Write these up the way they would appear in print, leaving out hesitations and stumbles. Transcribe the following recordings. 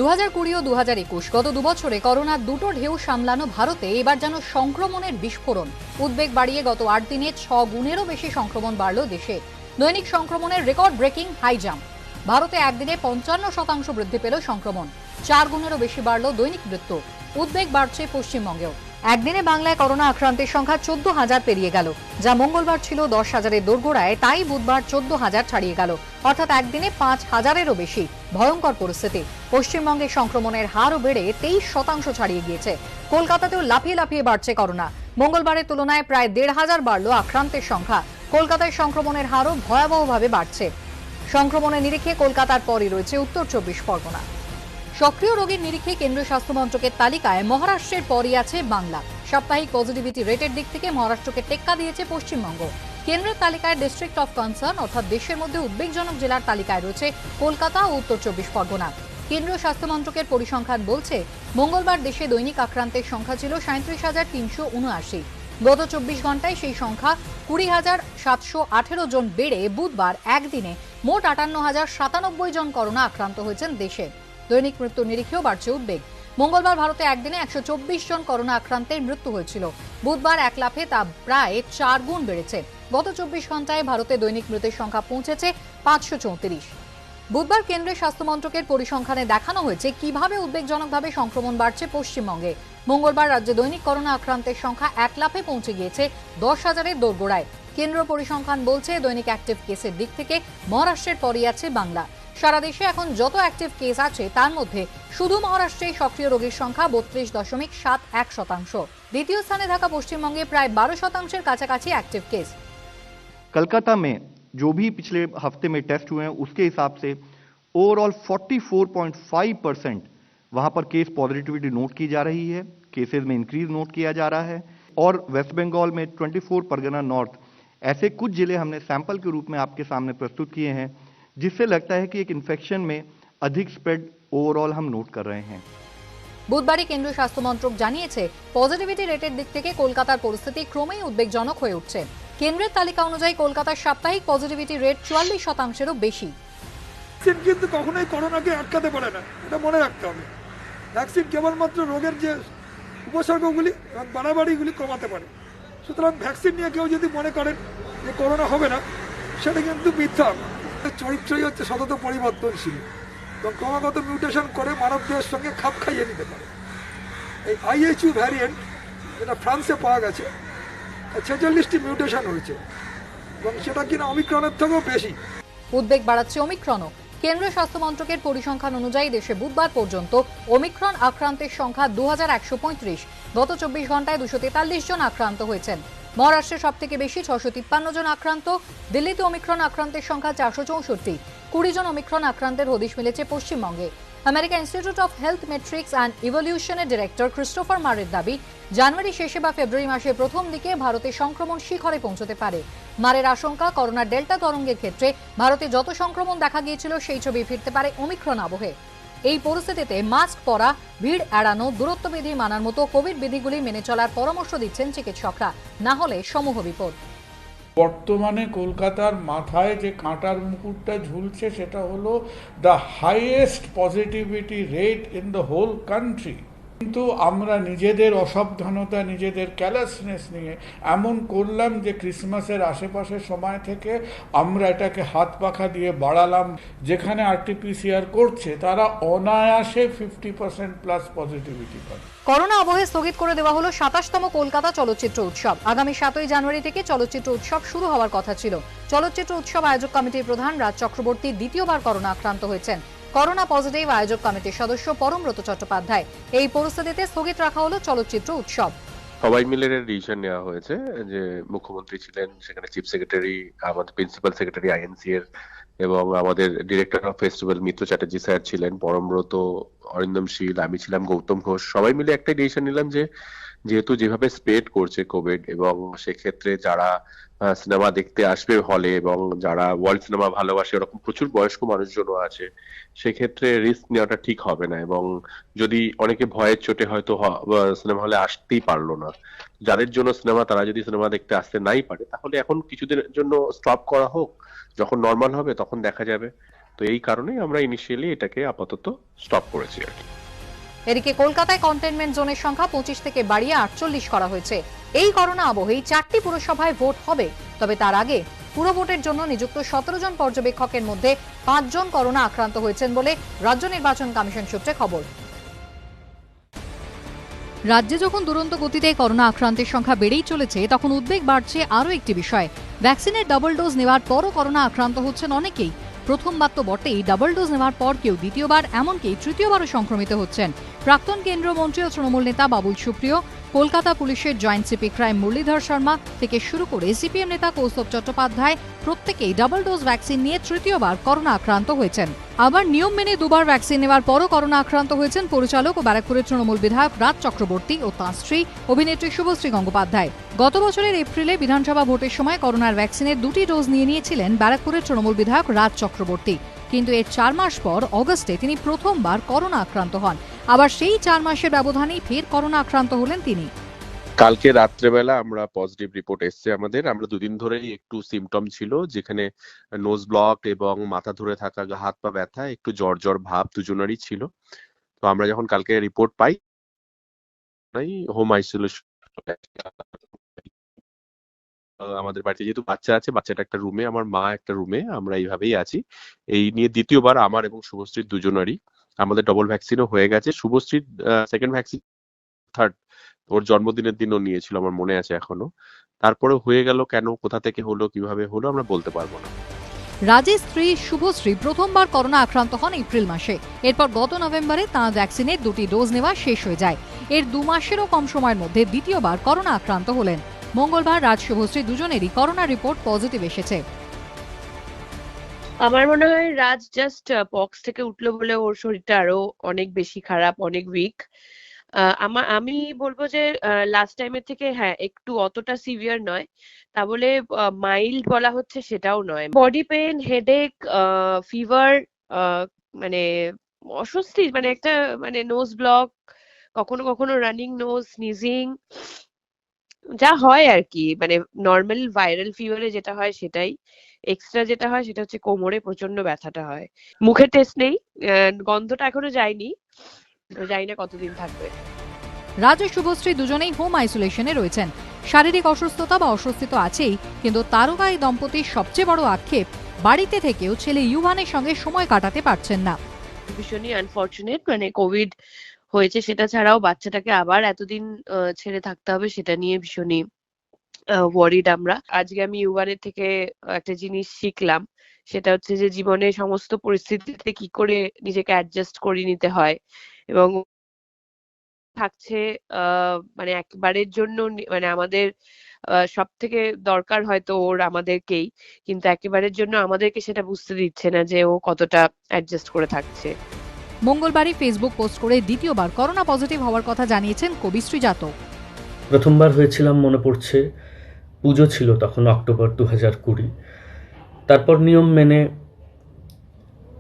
2020 ও 2021 গত দুবছরে করোনার দুটো ঢেউ সামলানো ভারতে এবার যেন সংক্রমণের বিস্ফোরণ। উদ্বেগ বাড়িয়ে গত 8 দিনে 6 গুণেরও বেশি সংক্রমণ বাড়ল দেশে। দৈনিক সংক্রমণের রেকর্ড ব্রেকিং হাই জাম্প। ভারতে একদিনে 55% বৃদ্ধি পেল সংক্রমণ। 4 গুণেরও বেশি বাড়ল দৈনিক মৃত্যু। উদ্বেগ বাড়ছে পশ্চিমবঙ্গেও। একদিনে বাংলায় করোনা আক্রান্তের সংখ্যা 14,000 পেরিয়ে গেল, যা মঙ্গলবার ছিল 10,000-এর দোরগোড়ায়, তাই বুধবার 14,000 ছাড়িয়ে গেল, অর্থাৎ একদিনে 5,000-এরও বেশি। ভয়ঙ্কর পরিস্থিতি। পশ্চিমবঙ্গে সংক্রমণের হারও বেড়ে 23% ছাড়িয়ে গিয়েছে। কলকাতাতেও লাফিয়ে লাফিয়ে বাড়ছে করোনা। মঙ্গলবারের তুলনায় প্রায় 1,500 বাড়ল আক্রান্তের সংখ্যা। কলকাতায় সংক্রমণের হারও ভয়াবহভাবে বাড়ছে। সংক্রমণের নিরিখে কলকাতার পরই রয়েছে উত্তর 24 পরগনা। সক্রিয় রোগীর নিরিখে কেন্দ্রীয় স্বাস্থ্য মন্ত্রকের তালিকায় মহারাষ্ট্রের পরই আছে বাংলা। সাপ্তাহিক পজিটিভিটি রেটের দিক থেকে মহারাষ্ট্রকে টেক্কা দিয়েছে পশ্চিমবঙ্গ। কেন্দ্রের তালিকায় ডিস্ট্রিক্ট অফ কনসার্ন অর্থাৎ দেশের মধ্যে উদ্বেগজনক জেলার তালিকায় রয়েছে কলকাতা ও উত্তর 24 পরগনা। কেন্দ্রীয় স্বাস্থ্য মন্ত্রকের পরিসংখ্যান বলছে, মঙ্গলবার দেশে দৈনিক আক্রান্তের সংখ্যা ছিল 37,379। গত 24 ঘন্টায় সেই সংখ্যা 20,718 জন বেড়ে বুধবার একদিনে মোট 58,097 জন করোনা আক্রান্ত হয়েছেন দেশে। দৈনিক মৃত্যুর নিরিখেও বাড়ছে উদ্বেগ। মঙ্গলবার ভারতে একদিনে 124 জন করোনা আক্রান্তের মৃত্যু হয়েছিল। বুধবার এক লাফে তা প্রায় 4 গুণ বেড়েছে। গত 24 ঘন্টায় ভারতে দৈনিক মৃতের সংখ্যা পৌঁছেছে 534। বুধবার কেন্দ্রীয় স্বাস্থ্য মন্ত্রকের পরিসংখ্যানে দেখানো হয়েছে কিভাবে উদ্বেগজনকভাবে সংক্রমণ বাড়ছে পশ্চিমবঙ্গে। মঙ্গলবার রাজ্যে দৈনিক করোনা আক্রান্তের সংখ্যা এক লাফে পৌঁছে গিয়েছে 10,000-এর দোরগোড়ায়। কেন্দ্রীয় পরিসংখ্যান বলছে, দৈনিক অ্যাক্টিভ কেসের দিক থেকে মহারাষ্ট্রের পরই আছে বাংলা। সারা দেশে এখন যত অ্যাক্টিভ কেস আছে তার মধ্যে শুধু মহারাষ্ট্রে সক্রিয় রোগীর সংখ্যা 32.71%। দ্বিতীয় স্থানে থাকা পশ্চিমবঙ্গে প্রায় 12%-এর কাছাকাছি অ্যাক্টিভ কেস। कलकत्ता में जो भी पिछले हफ्ते में टेस्ट हुए हैं उसके हिसाब से ओवरऑल 44.5% वहां पर केस पॉजिटिविटी नोट की जा रही है। केसेस में इंक्रीज नोट किया जा रहा है। और वेस्ट बंगाल में 24 परगना नॉर्थ, ऐसे कुछ जिले हमने सैंपल के रूप में आपके सामने प्रस्तुत किए हैं, जिससे लगता है कि एक इन्फेक्शन में अधिक स्प्रेड ओवरऑल हम नोट कर रहे हैं। বুধবারই কেন্দ্রীয় স্বাস্থ্য মন্ত্রক জানিয়েছে, পজিটিভিটি রেটের দিক থেকে কলকাতার পরিস্থিতি ক্রমেই উদ্বেগজনক হয়ে উঠছে। কেন্দ্রের তালিকা অনুযায়ী কলকাতার সাপ্তাহিক পজিটিভিটি রেট 44%-এরও বেশি। ভ্যাকসিন কিন্তু কখনোই করোনাকে আটকাতে পারে না, এটা মনে রাখতে হবে। ভ্যাকসিন কেবলমাত্র রোগের যে উপসর্গগুলি এবং বাড়াবাড়িগুলি কমাতে পারে। সুতরাং ভ্যাকসিন নিয়ে কেউ যদি মনে করেন যে করোনা হবে না, সেটা কিন্তু মিথ্যা। চরিত্রই হচ্ছে সতত পরিবর্তনশীল এবং ক্রমাগত মিউটেশন করে মানবদেহের সঙ্গে খাপ খাইয়ে নিতে পারে। এই IHU ভ্যারিয়েন্ট, যেটা ফ্রান্সে পাওয়া গেছে, 46টি মিউটেশন হয়েছে এবং সেটা কিনা ওমিক্রনের থেকেও বেশি। উদ্বেগ বাড়াচ্ছে ওমিক্রনও। কেন্দ্রীয় স্বাস্থ্য মন্ত্রকের পরিসংখ্যান অনুযায়ী দেশে বুধবার পর্যন্ত ওমিক্রন আক্রান্তের সংখ্যা 2,135। গত 24 ঘন্টায় 243 জন আক্রান্ত হয়েছেন। মহারাষ্ট্রে সব থেকে বেশি 653 জন আক্রান্ত। দিল্লিতে ওমিক্রন আক্রান্তের সংখ্যা 464। 20 জন ওমিক্রন আক্রান্তের হদিশ মিলেছে পশ্চিমবঙ্গে। America institute of health metrics and ইভলিউশনের ডিরেক্টর ক্রিস্টোফার মারের দাবি, জানুয়ারি শেষে বা ফেব্রুয়ারি মাসের প্রথম দিকে ভারতে সংক্রমণ শিখরে পৌঁছতে পারে। মারের আশঙ্কা, করোনার ডেল্টা তরঙ্গের ক্ষেত্রে ভারতে যত সংক্রমণ দেখা গিয়েছিল সেই ছবি ফিরতে পারে ওমিক্রন আবহে। এই পরিস্থিতিতে মাস্ক পরা, ভিড় এড়ানো, দূরত্ব বিধি মানার মতো কোভিড বিধিগুলি মেনে চলার পরামর্শ দিচ্ছেন চিকিৎসকরা, না হলে সমূহ বিপদ। বর্তমানে কলকাতার মাথায় যে কাঁটার মুকুটটা ঝুলছে সেটা হলো the highest positivity rate in the whole country. কিন্তু আমরা নিজেদের অসাবধানতা, নিজেদের ক্যালাসনেস নিয়ে এমন করলাম যে ক্রিসমাসের আশেপাশের সময় থেকে আমরা এটাকে হাত পাখা দিয়ে বাড়ালাম। যেখানে RT-PCR করছে তারা অনায়াসে 50% + পজিটিভিটি পায়। করোনা আবহে স্থগিত করে দেওয়া হলো 27তম কলকাতা চলচ্চিত্র উৎসব। আগামী 7ই জানুয়ারি থেকে চলচ্চিত্র উৎসব শুরু হওয়ার কথা ছিল। চলচ্চিত্র উৎসব আয়োজক কমিটির প্রধান রাজ চক্রবর্তী দ্বিতীয়বার করোনা আক্রান্ত হয়েছেন। করোনা পজিটিভ আয়োজক কমিটির সদস্য পরমব্রত চট্টোপাধ্যায়। এই পরিস্থিতিতে স্থগিত রাখা হলো চলচ্চিত্র উৎসব। সবাই মিলে ডিসিশন নেওয়া হয়েছে যে মুখ্যমন্ত্রী ছিলেন, সেখানে চিফ সেক্রেটারি, আমাদের প্রিন্সিপাল সেক্রেটারি INC এর, এবং আমাদের director of festival Mitra Chatterjee sir ছিলেন, পরমব্রত, অরিন্দম শীল, আমি ছিলাম, গৌতম ঘোষ। সবাই মিলে একটা ডিসিশন নিলাম যে যেহেতু যেভাবে স্প্রেড করছে কোভিড, এবং সেক্ষেত্রে যারা সিনেমা দেখতে আসবে হলে এবং যারা ওয়ার্ল্ড সিনেমা ভালোবাসে, ওরকম প্রচুর বয়স্ক মানুষজনও আছে, সেক্ষেত্রে রিস্ক নেওয়াটা ঠিক হবে না। এবং যদি অনেকে ভয়ের চোটে হয়তো সিনেমা হলে আসতেই পারলো না, যাদের জন্য সিনেমা, তারা যদি সিনেমা দেখতে আসতে নাই পারে, তাহলে এখন কিছুদিনের জন্য স্টপ করা হোক। যখন নর্মাল হবে তখন দেখা যাবে। তো এই কারণেই আমরা ইনিশিয়ালি এটাকে আপাতত স্টপ করেছি আর কি। এদিকে কলকাতায় কন্টেনমেন্ট জোনের সংখ্যা 25 থেকে বাড়িয়ে 48 করা হয়েছে। এই করোনা আবহেই 4টি পুরসভায় ভোট হবে, তবে তার আগে পুরো ভোটের জন্য নিযুক্ত 17 জন পর্যবেক্ষকের মধ্যে 5 জন করোনা আক্রান্ত হয়েছেন বলে রাজ্য নির্বাচন কমিশন সূত্রে খবর। রাজ্যে যখন দুরন্ত গতিতে করোনা আক্রান্তের সংখ্যা বেড়েই চলেছে, তখন উদ্বেগ বাড়ছে আরও একটি বিষয়। ভ্যাকসিনের ডাবল ডোজ নেওয়ার পরও করোনা আক্রান্ত হচ্ছেন অনেকেই। প্রথমবার তো বটেই, ডাবল ডোজ নেওয়ার পর কেউ দ্বিতীয়বার, এমনকি তৃতীয়বারও সংক্রমিত হচ্ছেন। প্রাক্তন কেন্দ্রীয় মন্ত্রী ও তৃণমূল নেতা বাবুল সুপ্রিয়, কলকাতা পুলিশের joint CP crime Muralidhar Sharma থেকে শুরু করে সিপিএম নেতা কৌস্তব চট্টোপাধ্যায় প্রত্যেকেই ডাবল ডোজ ভ্যাকসিন নিয়ে তৃতীয়বার করোনা আক্রান্ত হয়েছেন। আবার নিয়ম মেনে দুবার ভ্যাকসিন নেওয়ার পরও করোনা আক্রান্ত হয়েছেন পরিচালক ও ব্যারাকপুরের তৃণমূল বিধায়ক রাজ চক্রবর্তী ও তাঁর স্ত্রী অভিনেত্রী শুভশ্রী গঙ্গোপাধ্যায়। গত বছরের এপ্রিলে বিধানসভা ভোটের সময় করোনার ভ্যাকসিনের 2টি ডোজ নিয়েছিলেন ব্যারাকপুরের তৃণমূল বিধায়ক রাজ চক্রবর্তী, কিন্তু এর 4 মাস পর অগস্টে তিনি প্রথমবার করোনা আক্রান্ত হন। আবার সেই 4 মাসের ব্যবধানেই ফের করোনা আক্রান্ত হলেন তিনি। কালকে রাত্রেবেলা আমরা পজিটিভ রিপোর্ট এসছে আমাদের। আমরা দুদিন ধরেই একটু সিমটম ছিল, যেখানে নোজ ব্লক এবং মাথা ধরে থাকা, হাত পা ব্যথা, একটু জ্বর জ্বর ভাব দুজনেরই ছিল। তো আমরা যখন কালকে রিপোর্ট পাই, হোম আইসোলেশন, আমাদের বাড়িতে যেহেতু বাচ্চা আছে, বাচ্চাটা একটা রুমে, আমার মা একটা রুমে, আমরা এইভাবেই আছি। এই নিয়ে দ্বিতীয়বার আমার এবং শুভশ্রীর দুজনেরই আমাদের ডবল ভ্যাকসিনও হয়ে গেছে। শুভশ্রীর সেকেন্ড ভ্যাকসিন, থার্ড, ওর জন্মদিনের দিনও নিয়েছিল, আমার মনে আছে এখনো। তারপরে হয়ে গেল, কেন, কোথা থেকে হলো, কিভাবে হলো আমরা বলতে পারবো না। রাজের স্ত্রী শুভশ্রী প্রথমবার করোনা আক্রান্ত হন এপ্রিল মাসে। এরপর গত নভেম্বরে তাঁর ভ্যাকসিনের 2টি ডোজ নেওয়া শেষ হয়ে যায়। এর 2 মাসেরও কম সময়ের মধ্যে দ্বিতীয়বার করোনা আক্রান্ত হলেন। মঙ্গলবার রাজ শুভশ্রী দুজনেরই করোনা রিপোর্ট পজিটিভ এসেছে। আমার মনে হয় রাজ জাস্ট পক্স থেকে উঠলো বলে ওর শরীরটা আরো অনেক বেশি খারাপ, অনেক উইক। আমি বলবো যে লাস্ট টাইমের থেকে হ্যাঁ একটু অতটা সিভিয়ার নয়, তা বলে মাইল্ড বলা হচ্ছে সেটাও নয়। বডি পেন, হেডেক, ফিভার, মানে অস্বস্তি, মানে একটা মানে নোজ ব্লক, কখনো কখনো রানিং নোজ, স্নিজিং, যা হয় আর কি, মানে নর্মাল ভাইরাল ফিভারে যেটা হয় সেটাই। এক্সট্রা যেটা হয় সেটা হচ্ছে কোমরে প্রচন্ড ব্যথাটা হয়। মুখে টেস্ট নেই, গন্ধটা এখনো যায়নি, জানি না কতদিন থাকবে। রাজ ও শুভশ্রী দুজনেই হোম আইসোলেশনে রয়েছেন। শারীরিক অসুস্থতা বা অস্বস্তি তো আছেই, কিন্তু তারকা এই দম্পতির সবচেয়ে বড় আক্ষেপ, বাড়িতে থেকেও ছেলে ইউভানের সঙ্গে সময় কাটাতে পারছেন না। ভীষণই আনফরচুনেট, মানে কোভিড হয়েছে সেটা ছাড়াও বাচ্চাটাকে আবার এতদিন ছেড়ে থাকতে হবে, সেটা নিয়ে ভীষণই ওয়ারিড আমরা। আজকে আমি ইউভানের থেকে একটা জিনিস শিখলাম, সেটা হচ্ছে যে জীবনে সমস্ত পরিস্থিতিতে কি করে নিজেকে অ্যাডজাস্ট করে নিতে হয়, এবং থাকছে মানে একবারের জন্য মানে আমাদের সব থেকে দরকার হয়তো ওর আমাদেরকেই, কিন্তু একেবারের জন্য আমাদেরকে সেটা বুঝতে দিচ্ছে না যে ও কতটা অ্যাডজাস্ট করে থাকছে। মঙ্গলবারই ফেসবুক পোস্ট করে দ্বিতীয়বার করোনা পজিটিভ হওয়ার কথা জানিয়েছেন কবিশ্রী জাতক। প্রথমবার হয়েছিলাম মনে পড়ছে, পুজো ছিল তখন, অক্টোবর 2020। তারপর নিয়ম মেনে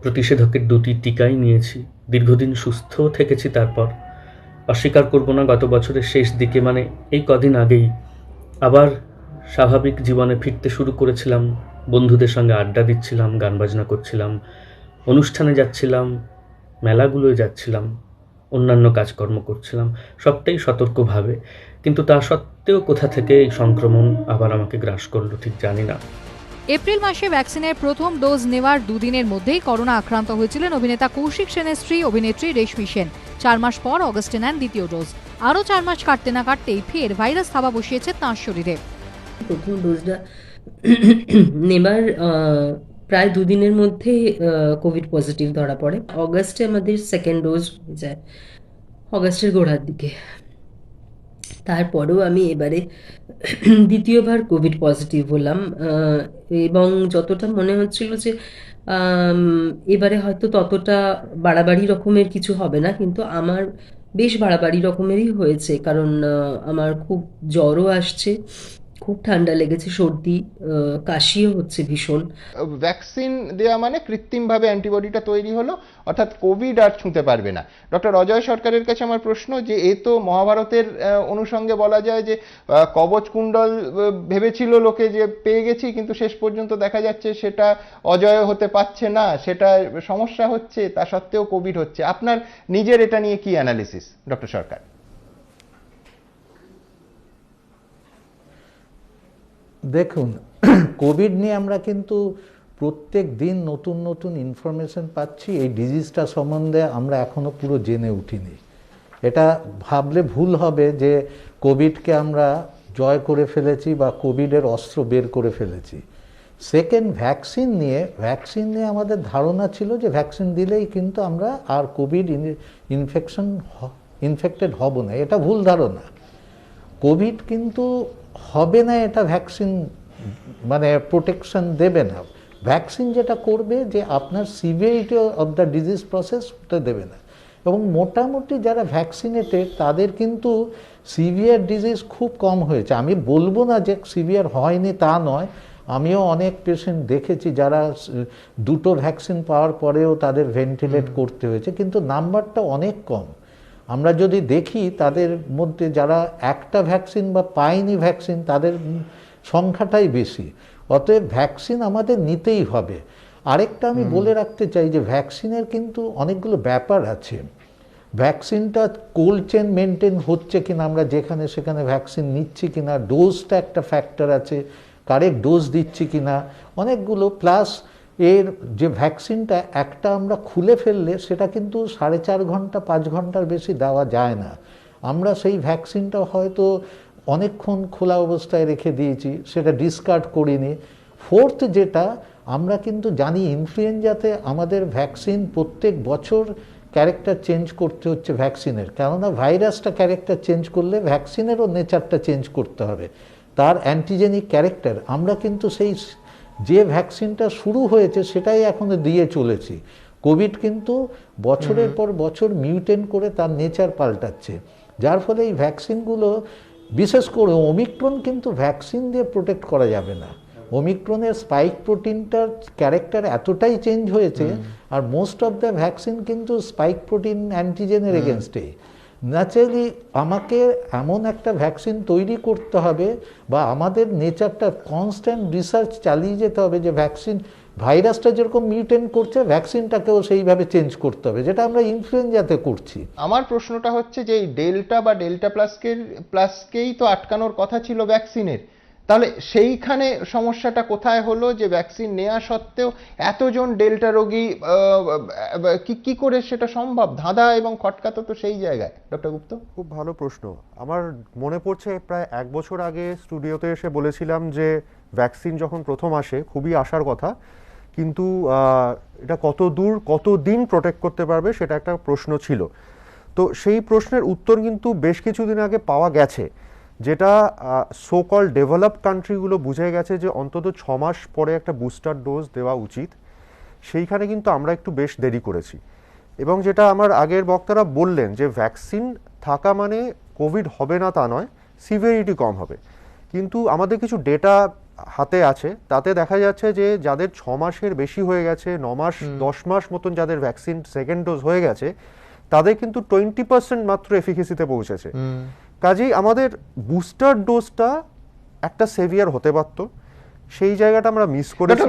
প্রতিষেধকের 2টি টিকাই নিয়েছি, দীর্ঘদিন সুস্থ থেকেছি। তারপর অস্বীকার করব না, গত বছরের শেষ দিকে, মানে এই কদিন আগেই আবার স্বাভাবিক জীবনে ফিরতে শুরু করেছিলাম। বন্ধুদের সঙ্গে আড্ডা দিচ্ছিলাম, গান বাজনা করছিলাম, অনুষ্ঠানে যাচ্ছিলাম, মেলাগুলোয় যাচ্ছিলাম, অন্যান্য কাজকর্ম করছিলাম, সবটাই সতর্কভাবে। কিন্তু তা সত্ত্বেও কোথা থেকে এই সংক্রমণ আবার আমাকে গ্রাস করলো ঠিক জানি না। এপ্রিল মাসে ভ্যাকসিনের প্রথম ডোজ নেওয়ার 2 দিনের মধ্যেই করোনা আক্রান্ত হয়েছিলেন অভিনেতা কৌশিক সেনের স্ত্রী অভিনেত্রী রেশমি সেন। 4 মাস পর অগস্টে নেন দ্বিতীয় ডোজ। আরও 4 মাস কাটতে না কাটতেই ফের ভাইরাস থাবা বসিয়েছে তাঁর শরীরে। প্রথম ডোজটা নেবার প্রায় 2 দিনের মধ্যে কোভিড পজিটিভ ধরা পড়ে। অগস্টে আমাদের সেকেন্ড ডোজ হয়ে যায়, অগস্টের গোড়ার দিকে। তারপরেও আমি এবারে দ্বিতীয়বার কোভিড পজিটিভ হলাম, এবং যতটা মনে হচ্ছিল যে এবারে হয়তো ততটা বাড়াবাড়ি রকমের কিছু হবে না, কিন্তু আমার বেশ বাড়াবাড়ি রকমেরই হয়েছে। কারণ আমার খুব জ্বরও আসছে, খুব ঠান্ডা লেগেছে, সর্দি, কাশিও হচ্ছে ভীষণ। ভ্যাকসিন দেওয়া মানে কৃত্রিমভাবে অ্যান্টিবডিটা তৈরি হলো, অর্থাৎ কোভিড আর ছুঁতে পারবে না। ডক্টর অজয় সরকারের কাছে আমার প্রশ্ন যে এ তো মহাভারতের অনুষঙ্গে বলা যায় যে কবচ কুণ্ডল ভেবেছিল লোকে যে পেয়ে গেছি, কিন্তু শেষ পর্যন্ত দেখা যাচ্ছে সেটা অজয় হতে পারছে না, সেটা সমস্যা হচ্ছে, তা সত্ত্বেও কোভিড হচ্ছে। আপনার নিজের এটা নিয়ে কি অ্যানালিসিস ডক্টর সরকার? দেখুন, কোভিড নিয়ে আমরা কিন্তু প্রত্যেক দিন নতুন নতুন ইনফরমেশন পাচ্ছি। এই ডিজিজটা সম্বন্ধে আমরা এখনো পুরো জেনে উঠিনি। এটা ভাবলে ভুল হবে যে কোভিডকে আমরা জয় করে ফেলেছি বা কোভিডের অস্ত্র বের করে ফেলেছি। সেকেন্ড, ভ্যাকসিন নিয়ে আমাদের ধারণা ছিল যে ভ্যাকসিন দিলেই কিন্তু আমরা আর কোভিড ইনফেক্টেড হব না। এটা ভুল ধারণা। কোভিড কিন্তু হবে না, এটা ভ্যাকসিন মানে প্রোটেকশন দেবে না। ভ্যাকসিন যেটা করবে যে আপনার severity of the disease process ওটা দেবে না। এবং মোটামুটি যারা ভ্যাকসিনেটেড তাদের কিন্তু সিভিয়ার ডিজিজ খুব কম হয়েছে। আমি বলবো না যে সিভিয়ার হয়নি, তা নয়। আমিও অনেক পেশেন্ট দেখেছি যারা দুটো ভ্যাকসিন পাওয়ার পরেও তাদের ভেন্টিলেট করতে হয়েছে, কিন্তু নাম্বারটা অনেক কম। আমরা যদি দেখি তাদের মধ্যে যারা একটা ভ্যাকসিন বা পায়নি ভ্যাকসিন, তাদের সংখ্যাটাই বেশি। অতএব ভ্যাকসিন আমাদের নিতেই হবে। আরেকটা আমি বলে রাখতে চাই যে ভ্যাকসিনের কিন্তু অনেকগুলো ব্যাপার আছে। ভ্যাকসিনটা কোল্ড চেন মেনটেন হচ্ছে কিনা, আমরা যেখানে সেখানে ভ্যাকসিন নিচ্ছি কিনা, ডোজটা একটা ফ্যাক্টর আছে, কারেক্ট ডোজ দিচ্ছি কিনা, অনেকগুলো। প্লাস এর যে ভ্যাকসিনটা একটা আমরা খুলে ফেললে সেটা কিন্তু 4.5 ঘন্টা 5 ঘন্টার বেশি দেওয়া যায় না। আমরা সেই ভ্যাকসিনটা হয়তো অনেকক্ষণ খোলা অবস্থায় রেখে দিয়েছি, সেটা ডিসকার্ড করিনি। ফোর্থ, যেটা আমরা কিন্তু জানি ইনফ্লুয়েঞ্জাতে আমাদের ভ্যাকসিন প্রত্যেক বছর ক্যারেক্টার চেঞ্জ করতে হচ্ছে ভ্যাকসিনের, কেননা ভাইরাসটা ক্যারেক্টার চেঞ্জ করলে ভ্যাকসিনেরও নেচারটা চেঞ্জ করতে হবে, তার অ্যান্টিজেনিক ক্যারেক্টার। আমরা কিন্তু সেই যে ভ্যাকসিনটা শুরু হয়েছে সেটাই এখনো দিয়ে চলেছি। কোভিড কিন্তু বছরের পর বছর মিউটেন্ট করে তার নেচার পাল্টাচ্ছে, যার ফলে এই ভ্যাকসিনগুলো, বিশেষ করে ওমিক্রন, কিন্তু ভ্যাকসিন দিয়ে প্রোটেক্ট করা যাবে না। ওমিক্রনের স্পাইক প্রোটিনটার ক্যারেক্টার এতটাই চেঞ্জ হয়েছে, আর মোস্ট অফ দ্য ভ্যাকসিন কিন্তু স্পাইক প্রোটিন অ্যান্টিজেনের এগেনস্টে। ন্যাচারালি আমাকে এমন একটা ভ্যাকসিন তৈরি করতে হবে, বা আমাদের নেচারটা কনস্ট্যান্ট রিসার্চ চালিয়ে যেতে হবে যে ভ্যাকসিন, ভাইরাসটা যেরকম মিউটেন্ট করছে ভ্যাকসিনটাকেও সেইভাবে চেঞ্জ করতে হবে, যেটা আমরা ইনফ্লুয়েঞ্জাতে করছি। আমার প্রশ্নটা হচ্ছে যে এই ডেল্টা বা ডেল্টা প্লাসকেই তো আটকানোর কথা ছিল ভ্যাকসিনের, তাহলে সেইখানে সমস্যাটা কোথায় হলো যে ভ্যাকসিন নেওয়া সত্ত্বেও এতজন ডেল্টা রোগী, কি করে সেটা সম্ভব? ধাঁধা এবং খটকা তো সেই জায়গায়। ডক্টর গুপ্ত, খুব ভালো প্রশ্ন। আমার মনে পড়ছে প্রায় 1 বছর আগে স্টুডিওতে এসে বলেছিলাম যে ভ্যাকসিন যখন প্রথম আসে খুবই আশার কথা, কিন্তু এটা কতদিন প্রোটেক্ট করতে পারবে সেটা একটা প্রশ্ন ছিল। তো সেই প্রশ্নের উত্তর কিন্তু বেশ কিছুদিন আগে পাওয়া গেছে, যেটা সো কল ডেভেলপড কান্ট্রিগুলো বুঝে গেছে যে অন্তত 6 মাস পরে একটা বুস্টার ডোজ দেওয়া উচিত। সেইখানে কিন্তু আমরা একটু বেশ দেরি করেছি। এবং যেটা আমার আগের বক্তারা বললেন যে ভ্যাকসিন থাকা মানে কোভিড হবে না তা নয়, সিভিয়ারিটি কম হবে। কিন্তু আমাদের কিছু ডেটা হাতে আছে, তাতে দেখা যাচ্ছে যে যাদের 6 মাসের বেশি হয়ে গেছে, 9 মাস 10 মাস মতন যাদের ভ্যাকসিন সেকেন্ড ডোজ হয়ে গেছে, তাদের কিন্তু 20% মাত্র এফিকেসিতে পৌঁছেছে। কাজেই আমাদের বুস্টার ডোজটা একটা সেভিয়ার হতে পারত, সেই জায়গাটা আমরা মিস করেছি।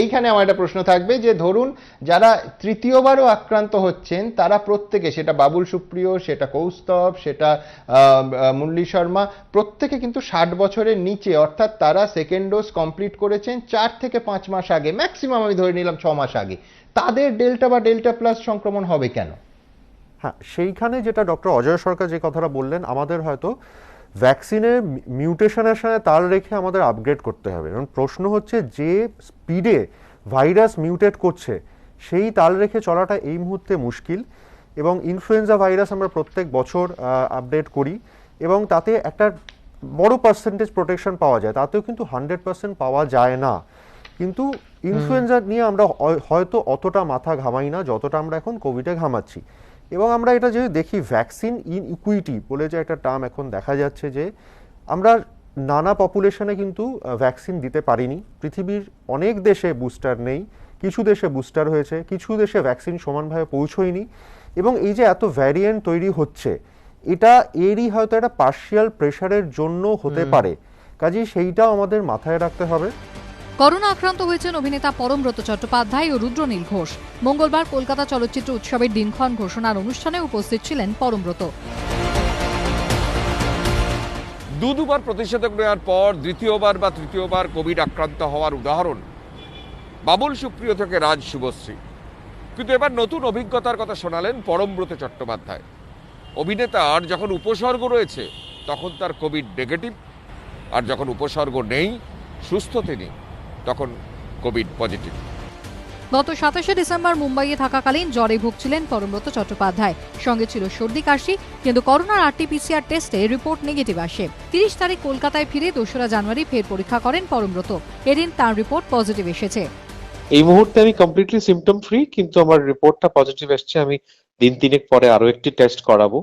এইখানে আমার একটা প্রশ্ন থাকবে যে ধরুন যারা তৃতীয়বারও আক্রান্ত হচ্ছেন তারা প্রত্যেকে, সেটা বাবুল সুপ্রিয়, সেটা কৌস্তব, সেটা মুরলী শর্মা, প্রত্যেকে কিন্তু 60 বছরের নিচে, অর্থাৎ তারা সেকেন্ড ডোজ কমপ্লিট করেছেন 4 থেকে 5 মাস আগে, ম্যাক্সিমাম আমি ধরে নিলাম 6 মাস আগে। তাদের ডেল্টা বা ডেল্টা প্লাস সংক্রমণ হবে কেন? হ্যাঁ, সেইখানে যেটা ডক্টর অজয় সরকার যে কথাটা বললেন, আমাদের হয়তো ভ্যাকসিনের মিউটেশনের সাথে তাল রেখে আমাদের আপগ্রেড করতে হবে। কারণ প্রশ্ন হচ্ছে যে স্পিডে ভাইরাস মিউটেট করছে সেই তাল রেখে চলাটা এই মুহূর্তে মুশকিল। এবং ইনফ্লুয়েঞ্জা ভাইরাস আমরা প্রত্যেক বছর আপডেট করি এবং তাতে একটা বড় পার্সেন্টেজ প্রোটেকশন পাওয়া যায়, তাতেও কিন্তু 100% পাওয়া যায় না। কিন্তু ইনফ্লুয়েঞ্জা নিয়ে আমরা হয়তো অতটা মাথা ঘামাই না যতটা আমরা এখন কোভিডে ঘামাচ্ছি। এবং আমরা এটা যে দেখি ভ্যাকসিন ইনইকুইটি বলে যে একটা টার্ম এখন দেখা যাচ্ছে, যে আমরা নানা পপুলেশনে কিন্তু ভ্যাকসিন দিতে পারিনি। পৃথিবীর অনেক দেশে বুস্টার নেই, কিছু দেশে বুস্টার হয়েছে, কিছু দেশে ভ্যাকসিন সমানভাবে পৌঁছয়নি। এবং এই যে এত ভ্যারিয়েন্ট তৈরি হচ্ছে, এটা এরই হয়তো একটা পার্শিয়াল প্রেশারের জন্য হতে পারে। কাজেই সেইটাও আমাদের মাথায় রাখতে হবে। করোনা আক্রান্ত হয়েছেন অভিনেতা পরমব্রত চট্টোপাধ্যায় ও রুদ্রনীল ঘোষ। মঙ্গলবার কলকাতা চলচ্চিত্র উৎসবের দিনক্ষণ ঘোষণার অনুষ্ঠানে উপস্থিত ছিলেন পরমব্রত। দুবার প্রতিষেধক নেওয়ার পর দ্বিতীয়বার বা তৃতীয়বার কোভিড আক্রান্ত হওয়ার উদাহরণ বাবুল সুপ্রিয় থেকে রাজ শুভশ্রী। কিন্তু এবার নতুন অভিজ্ঞতার কথা শোনালেন পরমব্রত চট্টোপাধ্যায়। অভিনেতার যখন উপসর্গ রয়েছে তখন তার কোভিড নেগেটিভ, আর যখন উপসর্গ নেই, সুস্থ তিনি, তখন কোভিড পজিটিভ। গত 27শে ডিসেম্বর মুম্বাইয়ে থাকাকালীন জ্বরে ভুগছিলেন পরমব্রত চট্টোপাধ্যায়। সঙ্গে ছিল সর্দি কাশি, কিন্তু করোনার RT-PCR টেস্টে রিপোর্ট নেগেটিভ আসে। 30 তারিখ কলকাতায় ফিরে 2রা জানুয়ারি ফের পরীক্ষা করেন পরমব্রত। এদিন তার রিপোর্ট পজিটিভ এসেছে। এই মুহূর্তে আমি কমপ্লিটলি সিম্পটম ফ্রি, কিন্তু আমার রিপোর্টটা পজিটিভ এসেছে। আমি দিন 3 পরে আরো একটি টেস্ট করাবো।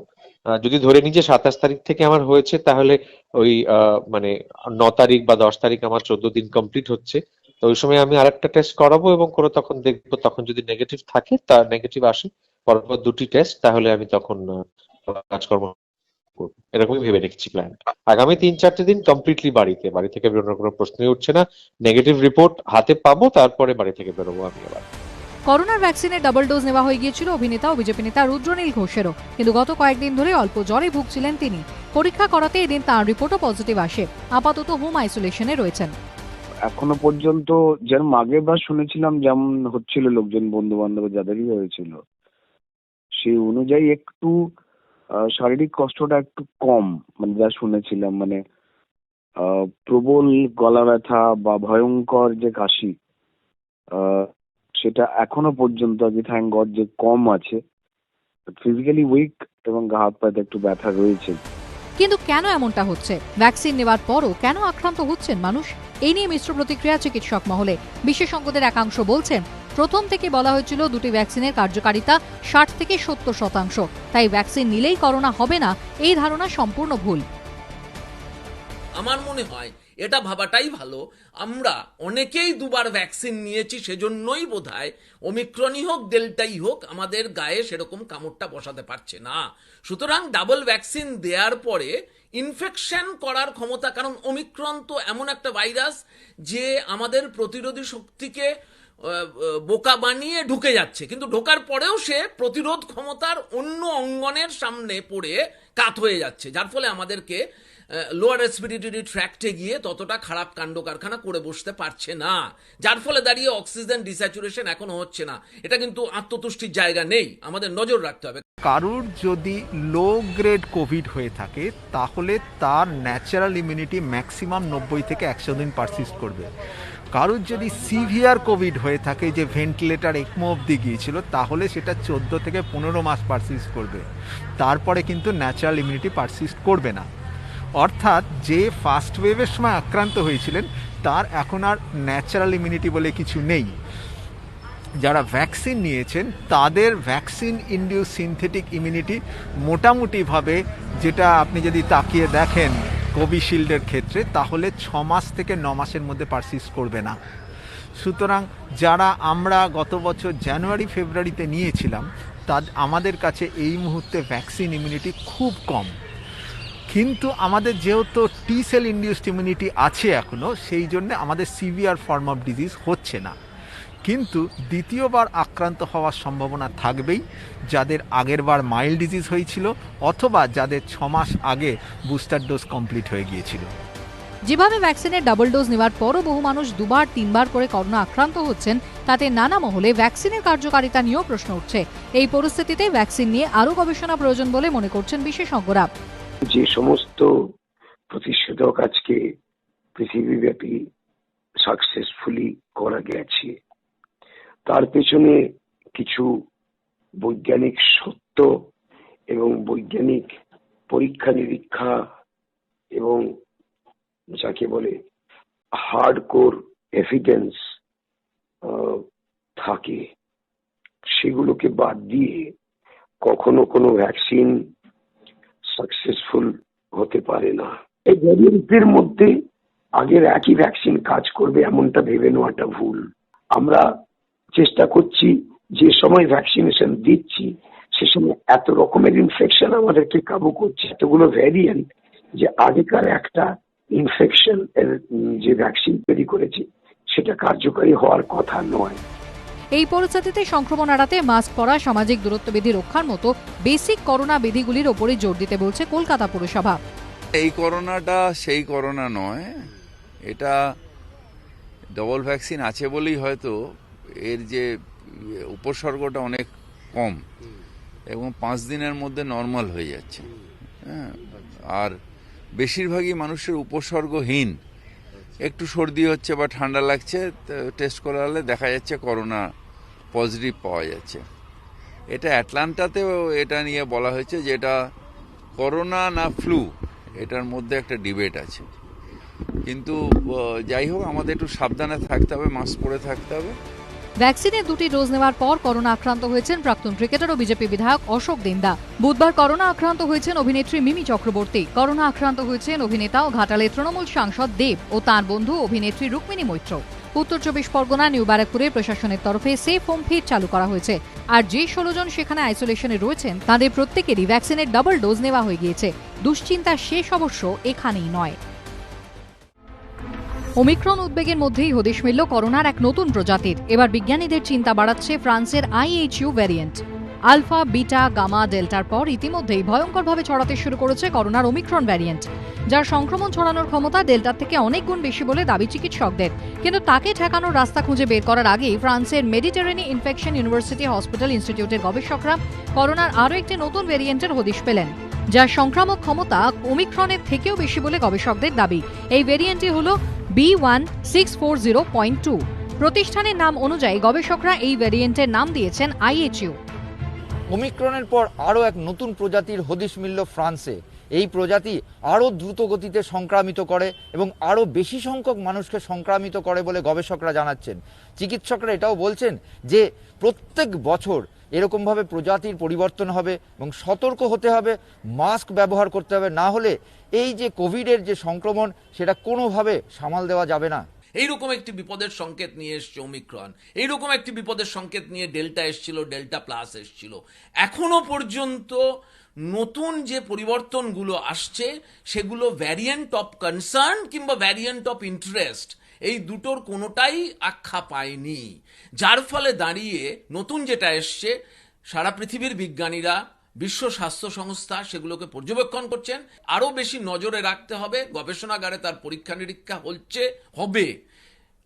যদি ধরে নিই যে 27 তারিখ থেকে আমার হয়েছে, তাহলে ওই মানে 9 তারিখ বা 10 তারিখ আমার 14 দিন কমপ্লিট হচ্ছে। তো ওই সময় আমি আরেকটা টেস্ট করাবো এবং করে তখন দেখবো, তখন যদি নেগেটিভ থাকে, তার নেগেটিভ আসে পরপর 2টি টেস্ট, তাহলে আমি তখন কাজকর্ম করবো। এরকমই ভেবে রেখেছি প্ল্যান। আগামী 3-4 দিন কমপ্লিটলি বাড়ি থেকে বেরোনোর কোনো প্রশ্নই উঠছে না। নেগেটিভ রিপোর্ট হাতে পাবো, তারপরে বাড়ি থেকে বেরোবো আমি আবার। করোনার ভ্যাকসিনের ডাবল ডোজ নেওয়া হয়ে গিয়েছিল অভিনেতা ও বিজেপি নেতা রুদ্রনীল ঘোষেরও, কিন্তু গত কয়েকদিন ধরে অল্প জ্বরে ভুগছিলেন তিনি। পরীক্ষা করাতে এদিন তার রিপোর্টও পজিটিভ আসে। আপাতত হোম আইসোলেশনে রয়েছেন। এখনো পর্যন্ত যেমন আগেরবার শুনেছিলাম যেমন হচ্ছিল, লোকজন বন্ধু বান্ধব যাদেরই হয়েছিল, সেই অনুযায়ী একটু শারীরিক কষ্টটা একটু কম, মানে যা শুনেছিলাম, মানে প্রবল গলা ব্যথা বা ভয়ঙ্কর যে কাশি, সেটা এখনো পর্যন্ত আগে থ্যাংক গড যে কম আছে। ফিজিক্যালি উইক এবং গা হাত পাতে একটু ব্যথা রয়েছে। কিন্তু কেন এমনটা হচ্ছে? ভ্যাকসিন নেওয়ার পরও কেন আক্রান্ত হচ্ছেন মানুষ? এই নিয়ে মিশ্র প্রতিক্রিয়া চিকিৎসক মহলে। বিশেষজ্ঞদের একাংশ বলছেন, প্রথম থেকে বলা হয়েছিল দুটি ভ্যাকসিনের কার্যকারিতা 60 থেকে 70%। তাই ভ্যাকসিন নিলেই করোনা হবে না, এই ধারণা সম্পূর্ণ ভুল। আমার মনে হয় এটা ভাবাটাই ভালো। আমরা অনেকেই 2বার ভ্যাকসিন নিয়েছি, সেজন্যই বোধহয় ওমিক্রনই হোক ডেল্টাই হোক আমাদের গায়ে সেরকম কামড়টা বসাতে পারছে না। সুতরাং ডাবল ভ্যাকসিন দেওয়ার পরে ইনফেকশন করার ক্ষমতা, কারণ ওমিক্রন তো এমন একটা ভাইরাস যে আমাদের প্রতিরোধী শক্তিকে বোকা বানিয়ে ঢুকে যাচ্ছে, কিন্তু ঢোকার পরেও সে প্রতিরোধ ক্ষমতার অন্য অঙ্গনের সামনে পড়ে কাত হয়ে যাচ্ছে, যার ফলে আমাদেরকে লোয়ার রেসপিরেটরি ট্র্যাক্টে গিয়ে ততটা খারাপ কাণ্ড কারখানা করে বসতে পারছে না, যার ফলে দাঁড়িয়ে অক্সিজেন ডিস্যাচুরেশন এখনো হচ্ছে না। এটা কিন্তু আত্মতুষ্টির জায়গা নেই, আমাদের নজর রাখতে হবে। কারুর যদি লো গ্রেড কোভিড হয়ে থাকে, তাহলে তার ন্যাচারাল ইমিউনিটি ম্যাক্সিমাম 90 থেকে 100 দিন পারসিস্ট করবে। কারুর যদি সিভিয়ার কোভিড হয়ে থাকে, যে ভেন্টিলেটার একমো অবধি গিয়েছিল, তাহলে সেটা 14 থেকে 15 মাস পারসিস্ট করবে। তারপরে কিন্তু ন্যাচারাল ইমিউনিটি পারসিস্ট করবে না। অর্থাৎ যে ফার্স্ট ওয়েভের সময় আক্রান্ত হয়েছিলেন, তার এখন আর ন্যাচারাল ইমিউনিটি বলে কিছু নেই। যারা ভ্যাকসিন নিয়েছেন তাদের ভ্যাকসিন ইনডিউস সিনথেটিক ইমিউনিটি মোটামুটিভাবে, যেটা আপনি যদি তাকিয়ে দেখেন কোভিশিল্ডের ক্ষেত্রে, তাহলে 6 মাস থেকে 9 মাসের মধ্যে পারসিস্ট করবে না। সুতরাং যারা আমরা গত বছর জানুয়ারি ফেব্রুয়ারিতে নিয়েছিলাম, আমাদের কাছে এই মুহূর্তে ভ্যাকসিন ইমিউনিটি খুব কম। কিন্তু আমাদের যেহেতু টি সেল ইনডিউসড ইমিউনিটি আছে এখনও, সেই জন্য আমাদের সিভিয়ার ফর্ম অফ ডিজিজ হচ্ছে না। কিন্তু দ্বিতীয়বার আক্রান্ত হওয়ার সম্ভাবনা থাকবেই, যাদের আগেরবার মাইল্ড ডিজিজ হয়েছিল অথবা যাদের 6 মাস আগে বুস্টার ডোজ কমপ্লিট হয়ে গিয়েছিল। যেভাবে ভ্যাকসিনের ডাবল ডোজ নেওয়ার পরও বহু মানুষ 2বার 3বার করে করোনা আক্রান্ত হচ্ছেন, তাতে নানা মহলে ভ্যাকসিনের কার্যকারিতা নিয়েও প্রশ্ন উঠছে। এই পরিস্থিতিতে ভ্যাকসিন নিয়ে আরও গবেষণা প্রয়োজন বলে মনে করছেন বিশেষজ্ঞরা। যে সমস্ত প্রতিষেধক আজকে পৃথিবীব্যাপী সাকসেসফুলি করা গেছে, তার পেছনে কিছু বৈজ্ঞানিক সত্য এবং বৈজ্ঞানিক পরীক্ষা নিরীক্ষা এবং যাকে বলে হার্ডকোর এভিডেন্স থাকে। সেগুলোকে বাদ দিয়ে কখনো কোনো ভ্যাকসিন সাকসেসফুল হতে পারে না। এই ভ্যারিয়েন্টের মধ্যে আগের একই ভ্যাকসিন কাজ করবে এমনটা ভেবে নেওয়াটা ভুল। আমরা চেষ্টা করছি, যে সময় ভ্যাকসিনেশন দিচ্ছি সে সময় এত রকমের ইনফেকশন আমাদেরকে কাবু করছে, এতগুলো ভ্যারিয়েন্ট, যে আগেকার একটা ইনফেকশন এর যে ভ্যাকসিন তৈরি করেছি সেটা কার্যকারী হওয়ার কথা নয়। এই পরিস্থিতিতে সংক্রমণ এড়াতে মাস্ক পরা, সামাজিক দূরত্ব বিধি রক্ষার মতো বেসিক করোনা বিধিগুলির ওপরে জোর দিতে বলছে কলকাতা পুরসভা। এই করোনাটা সেই করোনা নয়, এটা ডবল ভ্যাকসিন আছে বলেই হয়তো এর যে উপসর্গটা অনেক কম এবং 5 দিনের মধ্যে নর্মাল হয়ে যাচ্ছে। হ্যাঁ, আর বেশিরভাগই মানুষের উপসর্গহীন, একটু সর্দি হচ্ছে বা ঠান্ডা লাগছে, টেস্ট করালে দেখা যাচ্ছে করোনা পজিটিভ পাওয়া যাচ্ছে। এটা অ্যাটলান্টাতেও এটা নিয়ে বলা হয়েছে যে এটা করোনা না ফ্লু, এটার মধ্যে একটা ডিবেট আছে। কিন্তু যাই হোক, আমাদের একটু সাবধানে থাকতে হবে, মাস্ক পরে থাকতে হবে। ভ্যাকসিনের 2টি ডোজ নেওয়ার পর করোনা আক্রান্ত হয়েছেন প্রাক্তন ক্রিকেটার ও বিজেপি বিধায়ক অশোক দিন্দা। বুধবার করোনা আক্রান্ত হয়েছেন অভিনেত্রী মিমি চক্রবর্তী। করোনা আক্রান্ত হয়েছেন অভিনেতা ও ঘাটালের তৃণমূল সাংসদ দেব ও তাঁর বন্ধু অভিনেত্রী রুক্মিণী মৈত্র। উত্তর 24 পরগনা নিউ ব্যারাকপুরে প্রশাসনের তরফে সেফ হোম ফিট চালু করা হয়েছে। আর যে 16 জন সেখানে আইসোলেশনে রয়েছেন তাদের প্রত্যেকেরই ভ্যাকসিনের ডাবল ডোজ নেওয়া হয়ে গিয়েছে। দুশ্চিন্তার শেষ অবশ্য এখানেই নয়। ওমিক্রন উদ্বেগের মধ্যেই হদিশ মিলল করোনার এক নতুন প্রজাতির। এবার বিজ্ঞানীদের চিন্তা বাড়াচ্ছে ফ্রান্সের IHU variant. Alpha, beta, gamma, ডেল্টার পর ইতিমধ্যেই ভয়ঙ্করভাবে ছড়াতে শুরু করেছে করোনার ওমিক্রন ভ্যারিয়েন্ট, যার সংক্রমণ ছড়ানোর ক্ষমতা ডেল্টার থেকে অনেক গুণ বেশি বলে দাবি চিকিৎসকদের। কিন্তু তাকে ঠেকানোর রাস্তা খুঁজে বের করার আগেই ফ্রান্সের মেডিটেরেনি ইনফেকশন ইউনিভার্সিটি হসপিটাল ইনস্টিটিউটের গবেষকরা করোনার আরও একটি নতুন ভ্যারিয়েন্টের হদিশ পেলেন, যার সংক্রামক ক্ষমতা ওমিক্রনের থেকেও বেশি বলে গবেষকদের দাবি। এই ভ্যারিয়েন্টটি হল B1640.2। প্রতিষ্ঠানের নাম অনুযায়ী গবেষকরা এই ভ্যারিয়েন্টের নাম দিয়েছেন IHU। ওমিক্রনের পর আরও এক নতুন প্রজাতির হদিশ মিলল ফ্রান্সে। এই প্রজাতি আরও দ্রুত গতিতে সংক্রামিত করে এবং আরও বেশি সংখ্যক মানুষকে সংক্রামিত করে বলে গবেষকরা জানাচ্ছেন। চিকিৎসকরা এটাও বলছেন যে প্রত্যেক বছর এরকমভাবে প্রজাতির পরিবর্তন হবে এবং সতর্ক হতে হবে, মাস্ক ব্যবহার করতে হবে, না হলে এই যে কোভিডের যে সংক্রমণ সেটা কোনোভাবে সামাল দেওয়া যাবে না। এইরকম একটি বিপদের সংকেত নিয়ে এসছে ওমিক্রন, এইরকম একটি বিপদের সংকেত নিয়ে ডেল্টা এসছিল, ডেল্টা প্লাস এসছিল। এখনো পর্যন্ত নতুন যে পরিবর্তনগুলো আসছে সেগুলো ভ্যারিয়েন্ট অফ কনসার্ন কিংবা ভ্যারিয়েন্ট অফ ইন্টারেস্ট, এই দুটোর কোনোটাই আখ্যা পায়নি। যার ফলে দাঁড়িয়ে নতুন যেটা এসছে, সারা পৃথিবীর বিজ্ঞানীরা, বিশ্ব স্বাস্থ্য সংস্থা সেগুলোকে পর্যবেক্ষণ করছেন। আরও বেশি নজরে রাখতে হবে, গবেষণাগারে তার পরীক্ষা নিরীক্ষা হবে।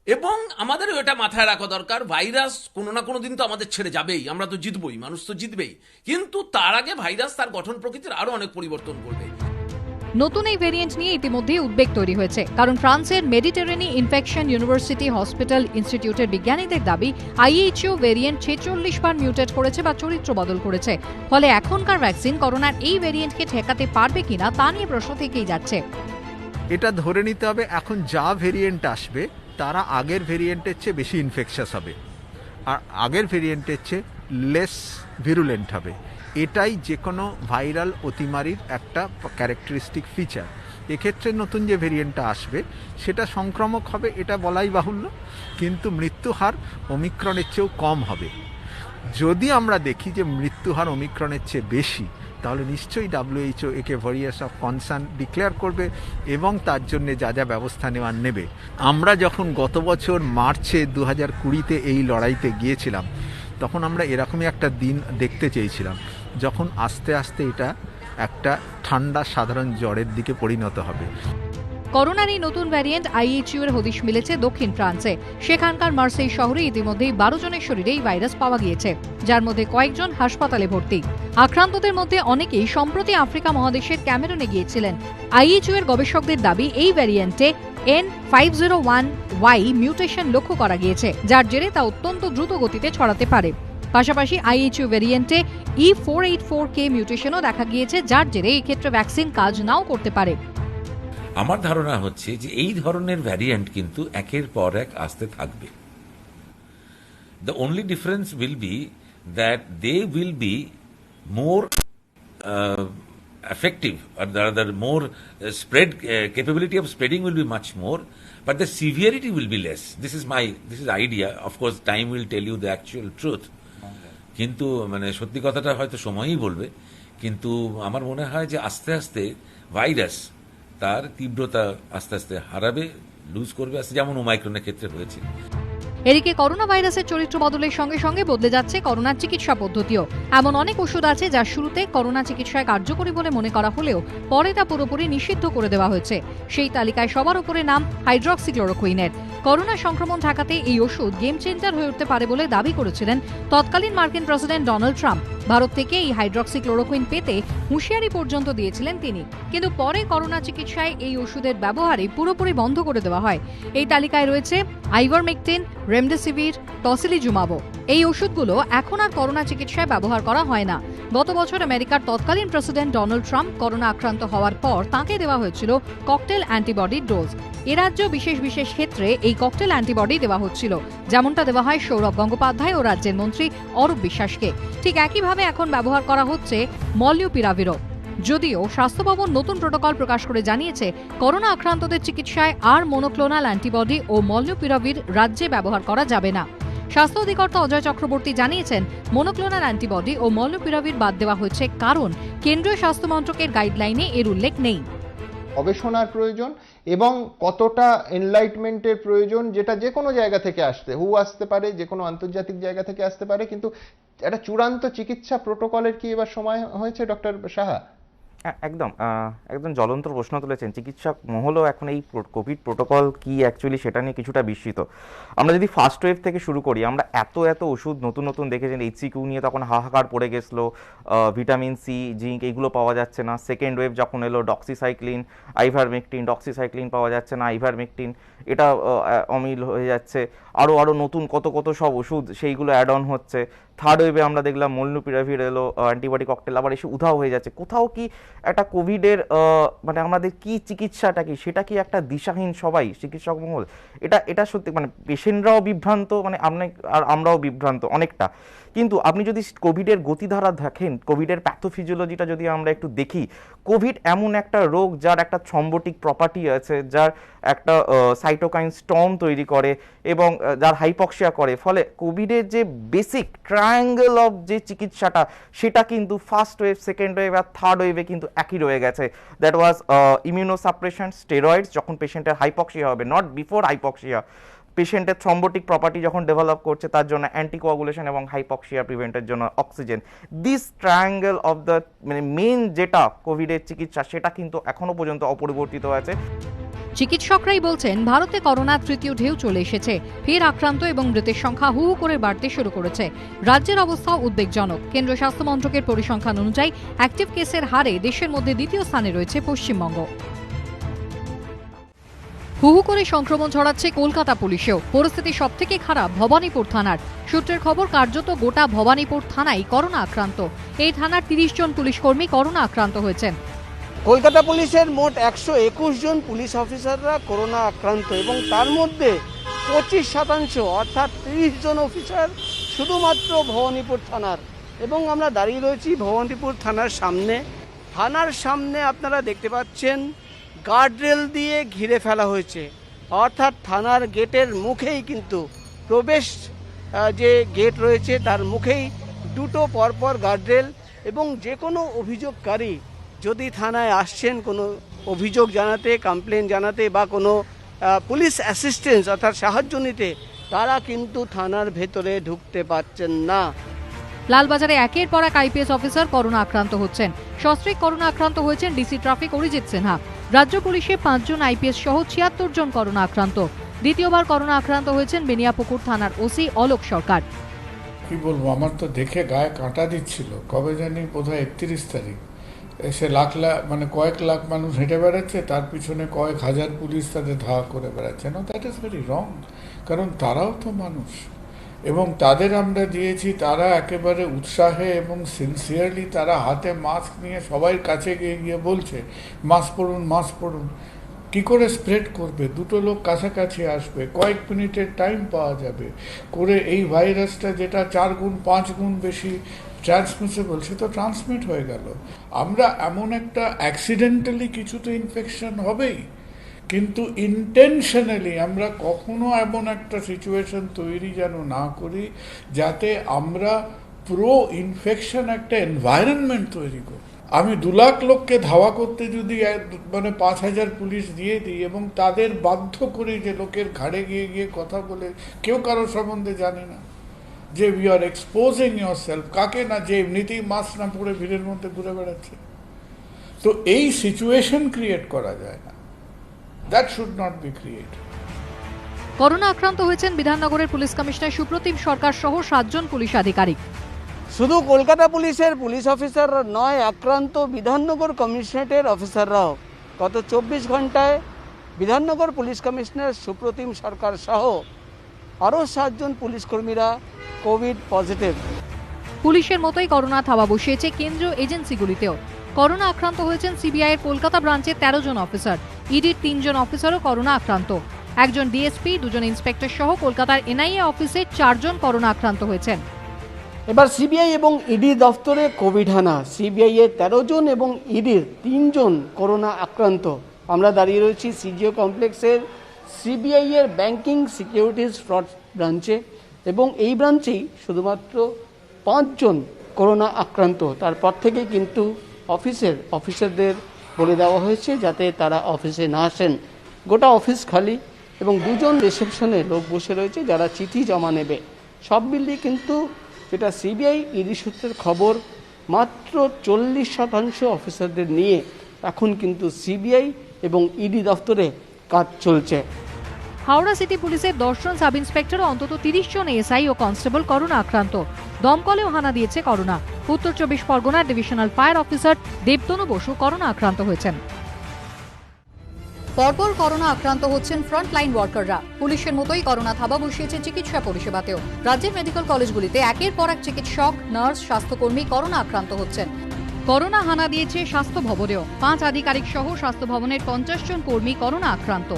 এবং আমাদেরও এটা মাথায় রাখা দরকার, ভাইরাস কোনো না কোনো দিন তো আমাদের ছেড়ে যাবেই, আমরা তো জিতবই, মানুষ তো জিতবেই, কিন্তু তার আগে ভাইরাস তার গঠন প্রকৃতির আরও অনেক পরিবর্তন করবে। নতুন এই ভ্যারিয়েন্ট নিয়ে ইতিমধ্যেই উদ্বেগ তৈরি হয়েছে, কারণ ফ্রান্সের মেডিটেরেনি ইনফেকশন ইউনিভার্সিটি হসপিটাল ইনস্টিটিউটের বিজ্ঞানীদের দাবি IHU ভ্যারিয়েন্ট 46 বার মিউটেট করেছে বা চরিত্র বদল করেছে। ফলে এখনকার ভ্যাকসিন করোনার এই ভ্যারিয়েন্টকে ঠেকাতে পারবে কিনা তা নিয়ে প্রশ্ন থেকেই যাচ্ছে। এটা ধরে নিতে হবে এখন যা ভেরিয়েন্ট আসবে তারা আগের ভেরিয়েন্টের চেয়ে বেশি ইনফেকশাস হবে, আর আগের ভেরিয়েন্টের চেয়ে লেস ভিরুলেন্ট হবে। এটাই যে কোনো ভাইরাল অতিমারির একটা ক্যারেক্টারিস্টিক ফিচার। এক্ষেত্রে নতুন যে ভেরিয়েন্টটা আসবে সেটা সংক্রামক হবে, এটা বলাই বাহুল্য, কিন্তু মৃত্যুহার ওমিক্রনের চেয়েও কম হবে। যদি আমরা দেখি যে মৃত্যুহার ওমিক্রনের চেয়ে বেশি, তাহলে নিশ্চয়ই WHO একে ভেরিয়েন্ট অফ কনসার্ন ডিক্লেয়ার করবে এবং তার জন্য যা যা ব্যবস্থা নেওয়ার নেবে। আমরা যখন গত বছর মার্চে 2020-তে এই লড়াইতে গিয়েছিলাম, তখন আমরা এরকমই একটা দিন দেখতে চেয়েছিলাম যখন আস্তে আস্তে এটা একটা ঠান্ডা সাধারণ জ্বরের দিকে পরিণত হবে। করোনার এই নতুন ভ্যারিয়েন্ট IHU এর হদিশ মিলেছে দক্ষিণ ফ্রান্সে। সেখানকার মার্সেই শহরে ইতিমধ্যেই 12 জনের শরীরে এই ভাইরাস পাওয়া গিয়েছে, যার মধ্যে কয়েকজন হাসপাতালে ভর্তি। আক্রান্তদের মধ্যে অনেকেই সম্প্রতি আফ্রিকা মহাদেশের ক্যামেরুনে গিয়েছিলেন। IHU এর গবেষকদের দাবি এই ভ্যারিয়েন্টে N501Y মিউটেশন লক্ষ্য করা গিয়েছে, যার জেরে তা অত্যন্ত দ্রুত গতিতে ছড়াতে পারে। পাশাপাশি IHU ভ্যারিয়েন্টে E484K মিউটেশনও দেখা গিয়েছে, যার জেরে এই ক্ষেত্রে ভ্যাকসিন কাজ নাও করতে পারে। আমার ধারণা হচ্ছে যে এই ধরনের ভ্যারিয়েন্ট কিন্তু একের পর এক আসতে থাকবে। The only difference will be that they will be more effective, or rather more spread capability of spreading will be much more, but the severity will be less. This is idea. Of course, time will tell you the actual truth. কিন্তু মানে সত্যি কথাটা হয়তো সময়ই বলবে, কিন্তু আমার মনে হয় যে আস্তে আস্তে ভাইরাস তার তীব্রতা আস্তে আস্তে হারাবে, লুজ করবে, যেমন ওমাইক্রনের ক্ষেত্রে হয়েছে। এদিকে করোনা ভাইরাসের চরিত্র বদলের সঙ্গে সঙ্গে বদলে যাচ্ছে করোনার চিকিৎসা পদ্ধতিও। এমন অনেক ওষুধ আছে যা শুরুতে করোনা চিকিৎসায় কার্যকরী বলে মনে করা হলেও পরে তা পুরোপুরি নিষিদ্ধ করে দেওয়া হয়েছে। সেই তালিকায় সবার উপরে নাম হাইড্রক্সিক্লোরোকুইনের। করোনা সংক্রমণ ঠেকাতে এই ওষুধ গেম চেঞ্জার হয়ে উঠতে পারে বলে দাবি করেছিলেন তৎকালীন মার্কিন প্রেসিডেন্ট ডোনাল্ড ট্রাম্প। ভারত থেকে এই হাইড্রক্সিক্লোরোকুইন পেতে হুঁশিয়ারি পর্যন্ত দিয়েছিলেন তিনি, কিন্তু পরে করোনা চিকিৎসায় এই ওষুধের ব্যবহারই পুরোপুরি বন্ধ করে দেওয়া হয়। এই তালিকায় রয়েছে আইভারমেকটিন, রেমডেসিভির, টসিলিজুমাবও। এই ওষুধগুলো এখন আর করোনা চিকিৎসায় ব্যবহার করা হয় না। গত বছর আমেরিকার তৎকালীন প্রেসিডেন্ট ডোনাল্ড ট্রাম্প করোনা আক্রান্ত হওয়ার পর তাঁকে দেওয়া হয়েছিল ককটেল অ্যান্টিবডির ডোজ। এ রাজ্য বিশেষ বিশেষ ক্ষেত্রে এই ককটেল অ্যান্টিবডি দেওয়া হচ্ছিল, যেমনটা দেওয়া হয় সৌরভ গঙ্গোপাধ্যায় ও রাজ্যের মন্ত্রী অরূপ বিশ্বাসকে। ঠিক একইভাবে এখন ব্যবহার করা হচ্ছে মলনুপিরাভিরও। যদিও স্বাস্থ্য ভবন নতুন প্রোটোকল প্রকাশ করে জানিয়েছে করোনা আক্রান্তদের চিকিৎসায় আর মনোক্লোনাল অ্যান্টিবডি ও মলনুপিরাভির রাজ্যে ব্যবহার করা যাবে না। স্বাস্থ্য অধিকর্তা অজয় চক্রবর্তী জানিয়েছেন, মনোক্লোনাল অ্যান্টিবডি ও মলনুপিরাভির বাদ দেওয়া হয়েছে কারণ কেন্দ্রীয় স্বাস্থ্য মন্ত্রকের গাইডলাইনে এর উল্লেখ নেই। গবেষণার প্রয়োজন এবং কতটা এনলাইটমেন্টের প্রয়োজন, যেটা যে কোনো জায়গা থেকে আসতে পারে, যে কোনো আন্তর্জাতিক জায়গা থেকে আসতে পারে, কিন্তু একটা চূড়ান্ত চিকিৎসা প্রোটোকলের কি এবার সময় হয়েছে ডক্টর সাহা? একদম জ্বলন্ত প্রশ্ন তুলেছেন। চিকিৎসক মহলও এখন এই কোভিড প্রোটোকল কি অ্যাকচুয়ালি সেটা নিয়ে কিছুটা বিস্মিত। আমরা যদি ফার্স্ট ওয়েভ থেকে শুরু করি, আমরা এত ওষুধ নতুন দেখেছেন। এইচসিকিউ নিয়ে তখন হাহাকার পড়ে গেছিলো, ভিটামিন সি, জিঙ্ক এগুলো পাওয়া যাচ্ছে না। সেকেন্ড ওয়েভ যখন এলো, আইভারমেকটিন পাওয়া যাচ্ছে না, আইভারমেকটিন এটা অমিল হয়ে যাচ্ছে। আরও নতুন কত সব ওষুধ সেইগুলো অ্যাড অন হচ্ছে। থার্ড ওয়েভে আমরা দেখলাম মলনুপিরাভির এলো, অ্যান্টিবডি ককটেল আবার এসে উধাও হয়ে যাচ্ছে। কোথাও কি একটা কোভিডের মানে আমাদের কি চিকিৎসাটা কি, সেটা কি একটা দিশাহীন সবাই চিকিৎসক মহল? এটা সত্যি মানে পেশেন্টরাও বিভ্রান্ত, মানে আমরাও বিভ্রান্ত অনেকটা। কিন্তু আপনি যদি কোভিডের গতিধারা দেখেন, কোভিডের প্যাথোফিজিওলজিটা যদি আমরা একটু দেখি, কোভিড এমন একটা রোগ যার একটা থ্রম্বোটিক প্রপার্টি আছে, যার একটা সাইটোকাইন স্টর্ম তৈরি করে এবং যার হাইপক্সিয়া করে। ফলে কোভিডের যে বেসিক ট্রায়াঙ্গেল অফ যে চিকিৎসাটা, সেটা কিন্তু ফার্স্ট ওয়েভ, সেকেন্ড ওয়েভ আর থার্ড ওয়েভে কিন্তু একই রয়ে গেছে। দ্যাট ওয়াজ ইমিউনোসাপ্রেশন, স্টেরয়েডস যখন পেশেন্টের হাইপক্সিয়া হবে, নট বিফোর হাইপক্সিয়া। পেশেন্টের থ্রম্বোটিক প্রপার্টি যখন ডেভেলপ করছে, তার জন্য অ্যান্টিকোয়াগুলেশন এবং হাইপক্সিয়া প্রিভেন্টের জন্য oxygen. This triangle of the মানে মেন যেটা কোভিডের চিকিৎসা, সেটা কিন্তু এখনো পর্যন্ত অপরিবর্তিত আছে। চিকিৎসকরাই বলছেন, ভারতে করোনার তৃতীয় ঢেউ চলে এসেছে। ফের আক্রান্ত এবং মৃতের সংখ্যা হু করে বাড়তে শুরু করেছে। রাজ্যের অবস্থাও উদ্বেগজনক। কেন্দ্রীয় স্বাস্থ্য মন্ত্রকের পরিসংখ্যান অনুযায়ী অ্যাক্টিভ কেসের হারে দেশের মধ্যে দ্বিতীয় স্থানে রয়েছে পশ্চিমবঙ্গ। হু করে সংক্রমণ ছড়াচ্ছে কলকাতা পুলিশেও। পরিস্থিতি সবথেকে খারাপ ভবানীপুর থানার। সূত্রের খবর, কার্যত গোটা ভবানীপুর থানাই করোনা আক্রান্ত। এই থানার 30 জন পুলিশ কর্মী করোনা আক্রান্ত হয়েছেন। কলকাতা পুলিশের মোট 121 জন পুলিশ অফিসাররা করোনা আক্রান্ত এবং তার মধ্যে 25% অর্থাৎ 30 জন অফিসার শুধুমাত্র ভবানীপুর থানার। এবং আমরা দাঁড়িয়ে রয়েছি ভবানীপুর থানার সামনে। থানার সামনে আপনারা দেখতে পাচ্ছেন গার্ডরেল দিয়ে ঘিরে ফেলা হয়েছে, অর্থাৎ থানার গেটের মুখেই কিন্তু প্রবেশ যে গেট রয়েছে তার মুখেই দুটো পরপর গার্ডরেল। এবং যে কোনো অভিযোগকারী যদি থানায় আসছেন কোনো অভিযোগ জানাতে, কমপ্লেন জানাতে বা কোনো পুলিশ অ্যাসিস্ট্যান্স অর্থাৎ সাহায্য নিতে, তারা কিন্তু থানার ভেতরে ঢুকতে পারছেন না। লালবাজারে একের পর এক আইপিএস অফিসার করোনা আক্রান্ত হচ্ছেন। সস্ত্রীক করোনা আক্রান্ত হয়েছেন ডিসি ট্রাফিক অরিজিৎ সিনহা। রাজ্য পুলিশে 5 জন আইপিএস সহ 76 জন করোনা আক্রান্ত। দ্বিতীয়বার করোনা আক্রান্ত হয়েছেন বেনিয়াপুকুর থানার ওসি অলোক সরকার। কি বলবো, আমার তো দেখে গায়ে কাঁটা দিচ্ছিল। কবে জানি বোধহয় 31 তারিখ এসে মানে কয়েক লাখ মানুষ হেঁটে বেড়াচ্ছে, তার পিছনে কয়েক হাজার পুলিশ তাদের ধাওয়া করে বেড়াচ্ছে। না, দ্যাট ইজ ভেরি রং, কারণ তারাও তো মানুষ। এবং তাদের আমরা দিয়েছি, তারা একেবারে উৎসাহে এবং সিনসিয়ারলি তারা হাতে মাস্ক নিয়ে সবাই কাছে গিয়ে বলছে মাস্ক পরুন, মাস্ক পরুন। কী করে স্প্রেড করবে? দুটো লোক কাছাকাছি আসবে, কয়েক মিনিটের টাইম পাওয়া যাবে করে এই ভাইরাসটা যেটা 4 গুণ 5 গুণ বেশি ট্রান্সমিসেবল, সে তো ট্রান্সমিট হয়ে গেল। আমরা এমন একটা অ্যাক্সিডেন্টালি কিছু তো ইনফেকশন হবেই, কিন্তু ইন্টেনশনালি আমরা কখনো এমন একটা সিচুয়েশন তৈরি যেন না করি যাতে আমরা প্রো ইনফেকশন একটা এনভায়রনমেন্ট তৈরি করি। আমি 2 লাখ লোককে ধাওয়া করতে যদি 5,000 পুলিশ দিয়ে দিই এবং তাদের বাধ্য করি যে লোকের ঘাড়ে গিয়ে গিয়ে কথা বলে, কেউ কারোর সম্বন্ধে জানে না, যে we are exposing your self, কাকে না, যে এমনিতেই মাস্ক না পরে ভিড়ের মধ্যে ঘুরে বেড়াচ্ছে, তো এই সিচুয়েশন ক্রিয়েট করা যায় না। That should not be created. Corona আক্রান্ত হয়েছেন বিধাননগরের পুলিশ কমিশনার সুপ্রতিম সরকার সহ 7 জন পুলিশ আধিকারিক। শুধু কলকাতা পুলিশের পুলিশ অফিসাররা নয়, আক্রান্ত বিধাননগর কমিশনারেটের অফিসাররাও। গত 24 ঘন্টায় বিধাননগর পুলিশ কমিশনার সুপ্রতিম সরকার সহ আরও 7 জন পুলিশ কর্মীরা কোভিড পজিটিভ। পুলিশের মতোই করোনা থাবা বসিয়েছে কেন্দ্রীয় এজেন্সিগুলিতেও। করোনা আক্রান্ত হয়েছেন সিবিআই এর কলকাতা ব্রাঞ্চের 13 জন অফিসার, ইডির 3 জন অফিসারও করোনা আক্রান্ত। একজন ডিএসপি, 2 জন ইন্সপেক্টর সহ কলকাতার এনআইএ অফিসে 4 জন করোনা আক্রান্ত হয়েছেন। এবার সিবিআই এবং ইডি দফতরে কোভিড হানা। সিবিআই এর 13 জন এবং ইডির 3 জন করোনা আক্রান্ত। আমরা দাঁড়িয়ে রয়েছি সিজিও কমপ্লেক্সের সিবিআই এর ব্যাংকিং সিকিউরিটিজ ফ্রড ব্রাঞ্চে, এবং এই ব্রাঞ্চেই শুধুমাত্র 5 জন করোনা আক্রান্ত। তারপর থেকে কিন্তু অফিসারদের বলে দেওয়া হয়েছে যাতে তারা অফিসে না আসেন। গোটা অফিস খালি এবং 2 জন রিসেপশনে লোক বসে রয়েছে যারা চিঠি জমা নেবে। সব মিলিয়ে কিন্তু যেটা সিবিআই ইডি সূত্রের খবর, মাত্র 40% অফিসারদের নিয়ে এখন কিন্তু সিবিআই এবং ইডি দফতরে কাজ চলছে। হাওড়া সিটি পুলিশের 10 জন সাব ইন্সপেক্টর ও অন্তত 30 জন এসআই ও কনস্টেবল করোনা আক্রান্ত। দমকলেও হানা দিয়েছে করোনা। উত্তর 24 পরগনার divisional fire officer Debtanu Basu corona আক্রান্ত হয়েছেন। পরপর করোনা আক্রান্ত হচ্ছেন ফ্রন্টলাইন ওয়ার্কাররা। পুলিশের মতোই করোনা থাবা বসিয়েছে চিকিৎসা পরিষেবাতেও। রাজ্যের মেডিকেল কলেজগুলিতে একের পর এক চিকিৎসক, নার্স, স্বাস্থ্যকর্মী করোনা আক্রান্ত হচ্ছেন। করোনা হানা দিয়েছে স্বাস্থ্য ভবনেও। 5 আধিকারিক সহ স্বাস্থ্য ভবনের 50 জন কর্মী করোনা আক্রান্ত।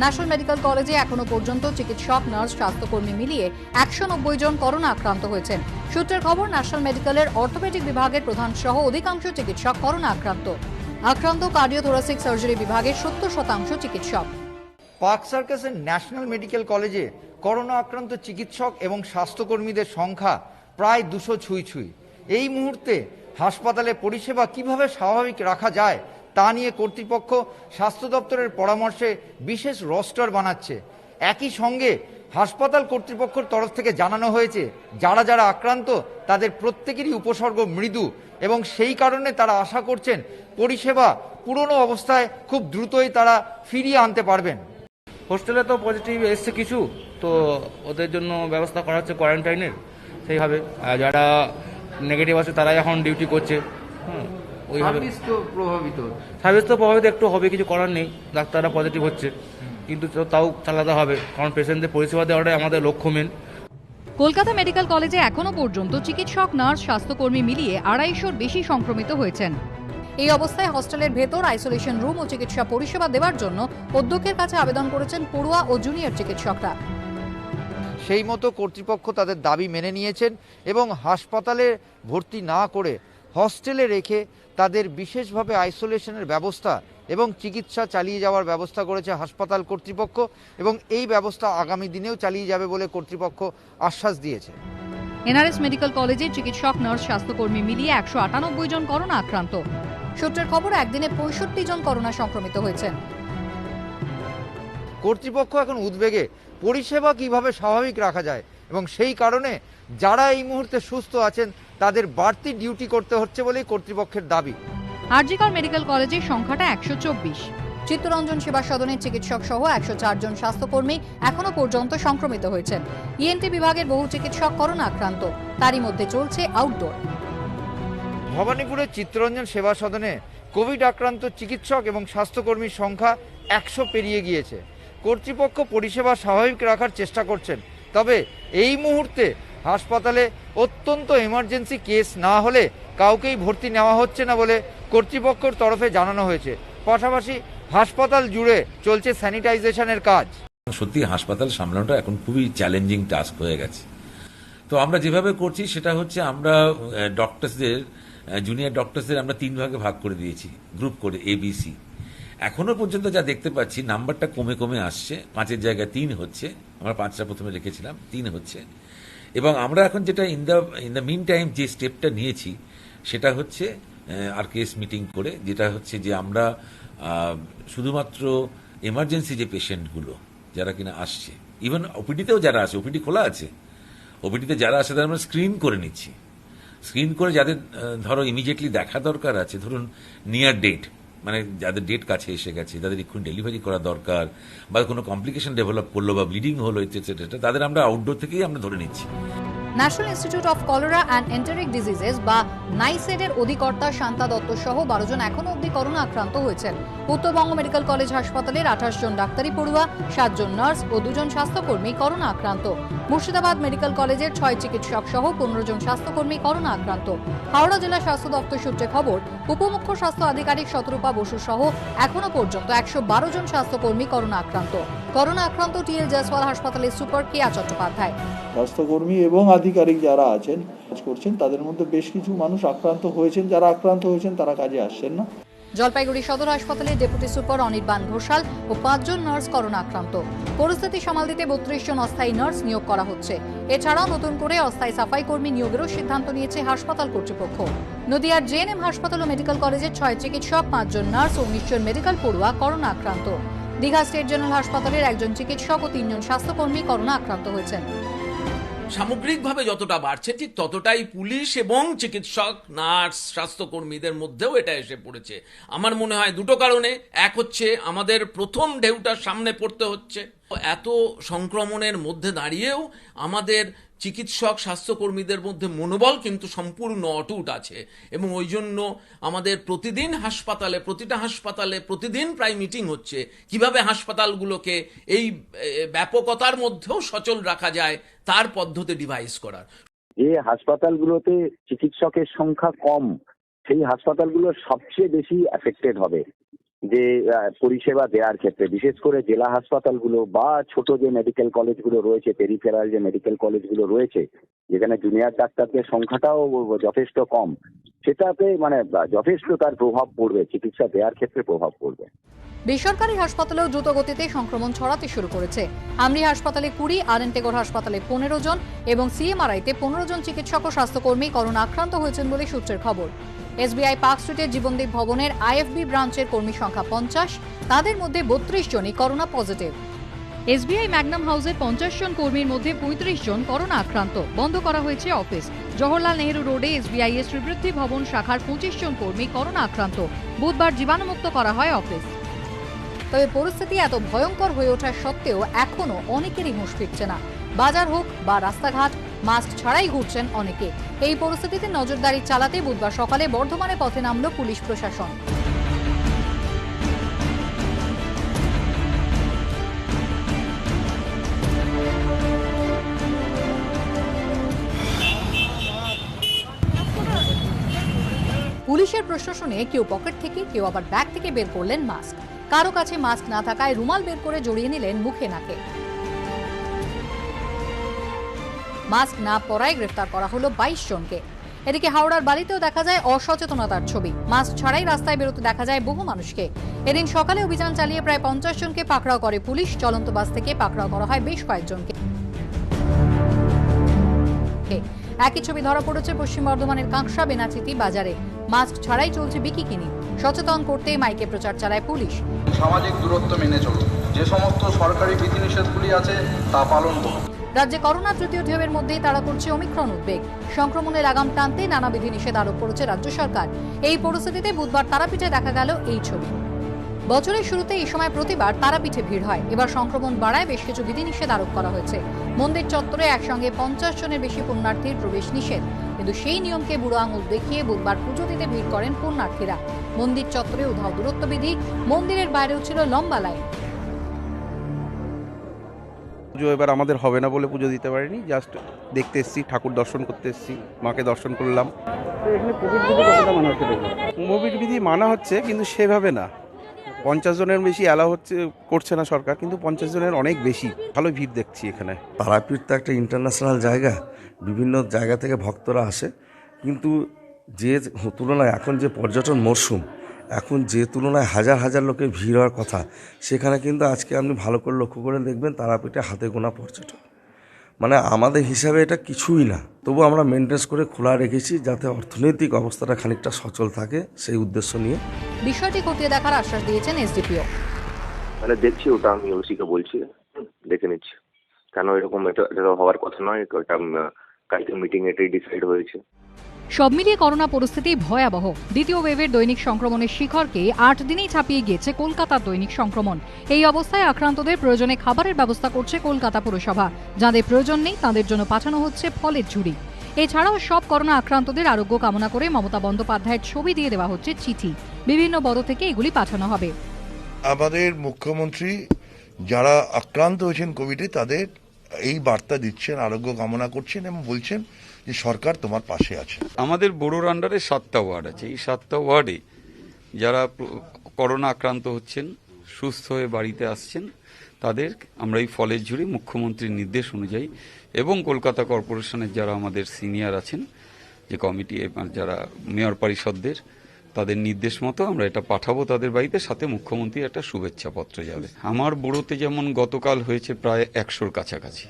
ন্যাশনাল মেডিকেল কলেজে এখনো পর্যন্ত চিকিৎসক, নার্স, স্বাস্থ্যকর্মী মিলিয়ে 190 জন করোনা আক্রান্ত হয়েছেন। সূত্রের খবর, ন্যাশনাল মেডিকেলের অর্থোপেডিক বিভাগের প্রধান সহ অধিকাংশ চিকিৎসক করোনা আক্রান্ত। আক্রান্ত কার্ডিওথোরাসিক সার্জারি বিভাগের 70% চিকিৎসক। পার্ক সার্কাসের ন্যাশনাল মেডিকেল কলেজে করোনা আক্রান্ত চিকিৎসক এবং স্বাস্থ্যকর্মীদের সংখ্যা প্রায় 200 ছুঁই। এই মুহূর্তে হাসপাতালে পরিষেবা কিভাবে স্বাভাবিক রাখা যায় তা নিয়ে কর্তৃপক্ষ স্বাস্থ্য দপ্তরের পরামর্শে বিশেষ রোস্টার বানাচ্ছে। একই সঙ্গে হাসপাতাল কর্তৃপক্ষের তরফ থেকে জানানো হয়েছে যারা যারা আক্রান্ত তাদের প্রত্যেকেরই উপসর্গ মৃদু, এবং সেই কারণে তারা আশা করছেন পরিষেবা পুরনো অবস্থায় খুব দ্রুতই তারা ফিরিয়ে আনতে পারবেন। হোস্টেলে তো পজিটিভ এসছে কিছু, তো ওদের জন্য ব্যবস্থা করা হচ্ছে কোয়ারেন্টাইনের সেইভাবে। যারা নেগেটিভ আছে তারাই এখন ডিউটি করছে। সার্ভিস তো প্রভাবিত একটু হবে, কিছু করার নেই। ডাক্তাররা পজিটিভ হচ্ছে, কিন্তু তাও চালাতে হবে, কারণ পেশেন্টদের পরিষেবা দেওয়াটাই আমাদের লক্ষ্য মেন। কলকাতা মেডিকেল কলেজে এখনো পর্যন্ত চিকিৎসক, নার্স, স্বাস্থ্যকর্মী মিলিয়ে 250-র বেশি সংক্রমিত হয়েছেন। এই অবস্থায় হস্টেলের ভেতর আইসোলেশন রুম ও চিকিৎসা পরিষেবা দেওয়ার জন্য অধ্যক্ষের কাছে আবেদন করেছেন পড়ুয়া ও জুনিয়র চিকিৎসকরা। সেই মতো কর্তৃপক্ষ তাদের দাবি মেনে নিয়েছেন এবং হাসপাতালে ভর্তি না করে হস্টেলে রেখে তাদের বিশেষভাবে আইসোলেশনের ব্যবস্থা এবং চিকিৎসা চালিয়ে যাওয়ার ব্যবস্থা করেছে হাসপাতাল কর্তৃপক্ষ, এবং এই ব্যবস্থা আগামী দিনেও চালিয়ে যাবে বলে কর্তৃপক্ষ আশ্বাস দিয়েছে। এনআরএস মেডিকেল কলেজে চিকিৎসক, নার্স, স্বাস্থ্যকর্মী মিলিয়ে 198 জন করোনা আক্রান্ত। সূত্রের খবর, একদিনে 65 জন করোনা সংক্রমিত হয়েছেন। কর্তৃপক্ষ এখন উদ্বেগে পরিষেবা কিভাবে স্বাভাবিক রাখা যায়, এবং সেই কারণে যারা এই মুহূর্তে সুস্থ আছেন তাদের বাড়তি ডিউটি করতে হচ্ছে বলেই কর্তৃপক্ষের দাবি। আরজিকর মেডিকেল কলেজের সংখ্যাটা 124। চিত্তরঞ্জন সেবা সদনের চিকিৎসক সহ 104 জন স্বাস্থ্যকর্মী এখনো পর্যন্ত সংক্রমিত হয়েছেন। ইএনটি বিভাগের বহু চিকিৎসক করোনা আক্রান্ত, তারই মধ্যে চলছে আউটডোর। ভবানীপুরের চিত্তরঞ্জন সেবা সদনে কোভিড আক্রান্ত চিকিৎসক এবং স্বাস্থ্যকর্মীর সংখ্যা 100 পেরিয়ে গিয়েছে। কর্তৃপক্ষ পরিষেবা স্বাভাবিক রাখার চেষ্টা করছেন, তবে এই মুহূর্তে হাসপাতালে অত্যন্ত এমার্জেন্সি কেস না হলে কাউকেই ভর্তি নেওয়া হচ্ছে না বলে কর্তৃপক্ষের তরফে জানানো হয়েছে। পাশাপাশি হাসপাতাল জুড়ে চলছে স্যানিটাইজেশনের কাজ। সত্যি হাসপাতাল সামলানোটা এখন খুবই চ্যালেঞ্জিং টাস্ক হয়ে গেছে, তো আমরা যেভাবে করছি সেটা হচ্ছে আমরা ডক্টরসদের, জুনিয়র ডক্টরসদের আমরা 3 ভাগে ভাগ করে দিয়েছি, গ্রুপ করে ABC। এখনো পর্যন্ত যা দেখতে পাচ্ছি নাম্বারটা কমে কমে আসছে, 5-এর জায়গায় 3 হচ্ছে। আমরা 5টা প্রথমে রেখেছিলাম, 3 হচ্ছে। এবং আমরা এখন যেটা ইন দ্য মিন টাইম যে স্টেপটা নিয়েছি সেটা হচ্ছে RKS মিটিং করে, যেটা হচ্ছে যে আমরা শুধুমাত্র এমার্জেন্সি যে পেশেন্টগুলো যারা কিনা আসছে, ইভেন ওপিডিতেও যারা আসে, ওপিডি খোলা আছে, ওপিডিতে যারা আসে তাদের আমরা স্ক্রিন করে নিচ্ছি। স্ক্রিন করে যাদের ধরো ইমিডিয়েটলি দেখা দরকার আছে, ধরুন নিয়ার ডেট, মানে যাদের ডেট কাছে এসে গেছে, যাদের এক্ষুনি ডেলিভারি করা দরকার, বা কোনো কমপ্লিকেশন ডেভেলপ করলো বা ব্লিডিং হলো এটসেট্রা, তাদের আমরা আউটডোর থেকেই আমরা ধরে নিচ্ছি। National institute of cholera and enteric diseases বা নাইসেডের অধিকর্তা শান্তা দত্ত সহ 12 জন এখনো অবধি করোনা আক্রান্ত হয়েছেন। উত্তরবঙ্গ মেডিকেল কলেজ হাসপাতালের 28 জন ডাক্তারি পড়ুয়া, 7 জন নার্স ও 2 জন স্বাস্থ্যকর্মী করোনা আক্রান্ত। মুর্শিদাবাদ মেডিকেল কলেজের 6 চিকিৎসক সহ 15 জন স্বাস্থ্যকর্মী করোনা আক্রান্ত। হাওড়া জেলা স্বাস্থ্য দপ্তর সূত্রে খবর, উপমুখ্য স্বাস্থ্য আধিকারিক শতরূপা বসু সহ এখনো পর্যন্ত 112 জন স্বাস্থ্যকর্মী করোনা আক্রান্ত। করোনা আক্রান্ত TL জয়সওয়াল হাসপাতালের সুপার কেয়া চট্টোপাধ্যায়। স্বাস্থ্যকর্মী এবং আধিকারিক যারা আছেন কাজ করছেন, তাদের মধ্যে বেশ কিছু মানুষ আক্রান্ত হয়েছেন। যারা আক্রান্ত হয়েছেন তারা কাজে আসছেন না। জলপাইগুড়ি সদর হাসপাতালের ডেপুটি সুপার অনির্বাণ ঘোষাল ও 5 জন নার্স করোনা আক্রান্ত। পরিস্থিতি সামাল দিতে 32 জন অস্থায়ী নার্স নিয়োগ করা হচ্ছে। এছাড়াও নতুন করে অস্থায়ী সাফাই কর্মী নিয়োগেরও সিদ্ধান্ত নিয়েছে হাসপাতাল কর্তৃপক্ষ। নদিয়ার JNM হাসপাতাল ও মেডিকেল কলেজের 6 চিকিৎসক, 5 জন নার্স ও 19 জন মেডিকেল পড়ুয়া করোনা আক্রান্ত। দীঘা স্টেট জেনারেল হাসপাতালের 1 জন চিকিৎসক ও 3 জন স্বাস্থ্যকর্মী করোনা আক্রান্ত হয়েছেন। সামগ্রিকভাবে যতটা বাড়ছে ঠিক ততটাই পুলিশ এবং চিকিৎসক, নার্স, স্বাস্থ্যকর্মীদের মধ্যেও এটা এসে পড়েছে। আমার মনে হয় দুটো কারণে, এক হচ্ছে আমাদের প্রথম ঢেউটা সামনে পড়তে হচ্ছে, এত সংক্রমণের মধ্যে দাঁড়িয়েও আমাদের চিকিৎসক, স্বাস্থ্যকর্মীদের মধ্যে মনোবল কিন্তু সম্পূর্ণ অটুট আছে এবং ওই জন্য আমাদের প্রতিদিন হাসপাতালে, প্রতিটা হাসপাতালে প্রতিদিন প্রায় মিটিং হচ্ছে কিভাবে হাসপাতালগুলোকে এই ব্যাপকতার মধ্যেও সচল রাখা যায় তার পদ্ধতি ডিভাইস করার। যে হাসপাতালগুলোতে চিকিৎসকের সংখ্যা কম, সেই হাসপাতালগুলো সবচেয়ে বেশি এফেক্টেড হবে যে পরিষেবা দেওয়ার ক্ষেত্রে, বিশেষ করে জেলা হাসপাতালগুলো বা ছোট যে মেডিকেল কলেজগুলো রয়েছে, পেরিফেরাল যে মেডিকেল কলেজগুলো রয়েছে, যেখানে জুনিয়র ডাক্তারদের সংখ্যাটাও যথেষ্ট কম, সেটাতে মানে যথেষ্ট তার প্রভাব পড়বে, চিকিৎসা দেওয়ার ক্ষেত্রে প্রভাব পড়বে। বেসরকারি হাসপাতালেও দ্রুত গতিতে সংক্রমণ ছড়াতে শুরু করেছে। আমরি হাসপাতালে 20, আরএনটেগর হাসপাতালে 15 জন এবং CMRI-তে 15 জন চিকিৎসক ও স্বাস্থ্যকর্মী করোনা আক্রান্ত হয়েছেন বলে সূত্রের খবর। SBI পার্ক স্ট্রিটের জীবনদীপ ভবনের IFB ব্রাঞ্চের কর্মী সংখ্যা 50, তাদের মধ্যে 32 জনই করোনা পজিটিভ। SBI ম্যাগনাম হাউসের 50 জন কর্মীর মধ্যে 35 জন করোনা আক্রান্ত। বন্ধ করা হয়েছে অফিস। জওহরলাল নেহেরু রোডে SBI এর শ্রীবৃদ্ধি ভবন শাখার 25 জন কর্মী করোনা আক্রান্ত। বুধবার জীবাণুমুক্ত করা হয় অফিস। তবে পরিস্থিতি এত ভয়ঙ্কর হয়ে ওঠা সত্ত্বেও এখনো অনেকেরই হুঁশ ফিরছে না। বাজার হোক বা রাস্তাঘাট, মাস্ক ছাড়াই ঘুরছেন অনেকে। এই পরিস্থিতিতে নজরদারি চালাতে বুধবার সকালে বর্ধমানে পথে নামল পুলিশ প্রশাসন। পুলিশের প্রশ্ন শুনে কেউ পকেট থেকে, কেউ আবার ব্যাগ থেকে বের করলেন মাস্ক। কারো কাছে মাস্ক না থাকায় রুমাল বের করে জড়িয়ে নিলেন মুখে নাকে। মাস্ক না পরায় গ্রেফতার করা হলো 22 জনকে। এদিকে হাওড়ার বালিতেও দেখা যায় অসচেতনতার ছবি। মাস্ক ছাড়াই রাস্তায় বেরোতে দেখা যায় বহু মানুষকে। এদিন সকালে অভিযান চালিয়ে প্রায় 50 জনকে পাকড়াও করে পুলিশ। চলন্ত বাস থেকে পাকড়াও করা হয় বেশ কয়েকজনকে। একই ছবি ধরা পড়েছে পশ্চিম বর্ধমানের কাঁকসা বেনাচিতি বাজারে। মাস্ক ছাড়াই চলছে বিকিকিনি। সচেতন করতে মাইকে প্রচার চালায় পুলিশ। সামাজিক দূরত্ব মেনে চলুন, যে সমস্ত সরকারি বিধিনিষেধগুলি আছে তা পালন করুন। রাজ্যে করোনা তৃতীয় ঢেউয়ের মধ্যেই তাড়া করছে ওমিক্রন উদ্বেগ। সংক্রমণের লাগাম টানতে নানা বিধিনিষেধ আরোপ করেছে রাজ্য সরকার। এই পরিস্থিতিতে বুধবার তারাপীঠে দেখা গেল এই ছবি। বছরের শুরুতে এই সময় প্রতিবার তারাপীঠে ভিড় হয়। এবার সংক্রমণ বাড়ায় বেশ কিছু বিধিনিষেধ আরোপ করা হয়েছে। মন্দির চত্বরে একসঙ্গে 50 জনের বেশি পুণ্যার্থীর প্রবেশ নিষেধ, কিন্তু সেই নিয়মকে বুড়ো আঙুল দেখিয়ে বুধবার পুজো দিতে ভিড় করেন পুণ্যার্থীরা। মন্দির চত্বরে উধাও দূরত্ব বিধি, মন্দিরের বাইরেও ছিল লম্বা লাইন। পুজো এবার আমাদের হবে না বলে পুজো দিতে পারিনি, জাস্ট দেখতে এসেছি, ঠাকুর দর্শন করতে এসেছি, মাকে দর্শন করলাম। এখানে কোভিড বিধি কতটা মানা হচ্ছে? কোভিড বিধি মানা হচ্ছে, কিন্তু সেভাবে না। 50 জনের বেশি অ্যালাউ করছে না সরকার, কিন্তু 50 জনের অনেক বেশি। ভালো ভিড় দেখছি এখানে। তারাপীঠ তো একটা ইন্টারন্যাশনাল জায়গা, বিভিন্ন জায়গা থেকে ভক্তরা আসে, কিন্তু যে তুলনায় এখন যে পর্যটন মরশুম, এখন যে তুলনায় হাজার হাজার লোকের ভিড় হওয়ার কথা, সেখানে কিন্তু আজকে আপনি ভালো করে লক্ষ্য করে দেখবেন তারাপীঠে হাতে গোনা পর্যটক। মানে আমাদের হিসাবে এটা কিছুই না, তবু আমরা মেনটেন করে খোলা রেখেছি যাতে অর্থনৈতিক অবস্থাটা খানিকটা সচল থাকে, সেই উদ্দেশ্য নিয়ে। বিষয়টি খতিয়ে দেখার আশ্বাস দিয়েছেন এসডিপিও। মানে দেখছি, ওটা আমি ওসিকে বলছি, দেখে নিচ্ছি কেন এরকম, এটা হওয়ার কথা নয়, এটা কালকে মিটিং এটাই ডিসাইড হয়েছে। সব মিলিয়ে করোনা পরিস্থিতি ভয়াবহ। দ্বিতীয় ওয়েভের দৈনিক সংক্রমণের শিখরকে 8 দিনেই ছাপিয়ে গিয়েছে কলকাতার দৈনিক সংক্রমণ। এই অবস্থায় আক্রান্তদের প্রয়োজনে খাবারের ব্যবস্থা করছে কলকাতা পুরসভা। যাদের প্রয়োজন নেই তাদের জন্য পাঠানো হচ্ছে ফলের ঝুড়ি। এছাড়াও সব করোনা আক্রান্তদের আরোগ্য কামনা করে মমতা বন্দ্যোপাধ্যায়ের ছবি দিয়ে দেওয়া হচ্ছে চিঠি। বিভিন্ন বড় থেকে এগুলি পাঠানো হবে। আমাদের মুখ্যমন্ত্রী যারা আক্রান্ত হয়েছেন কোভিডে তাদের এই বার্তা দিচ্ছেন, আরোগ্য কামনা করছেন এবং বলছেন যে সরকার তোমার পাশে আছে। আমাদের বোরোর আন্ডারে 7টা ওয়ার্ড আছে। এই 7টা ওয়ার্ডে যারা করোনা আক্রান্ত হচ্ছেন, সুস্থ হয়ে বাড়িতে আসছেন, তাদের আমরা এই ফলের ঝুড়ি মুখ্যমন্ত্রীর নির্দেশ অনুযায়ী এবং কলকাতা কর্পোরেশনের যারা আমাদের সিনিয়র আছেন, যে কমিটি, যারা মেয়র পরিষদদের, তাদের নির্দেশ মতো আমরা এটা পাঠাবো তাদের বাড়িতে, সাথে মুখ্যমন্ত্রীর একটা শুভেচ্ছা পত্র যাবে। আমার বোরোতে যেমন গতকাল হয়েছে প্রায় 100-র কাছাকাছি,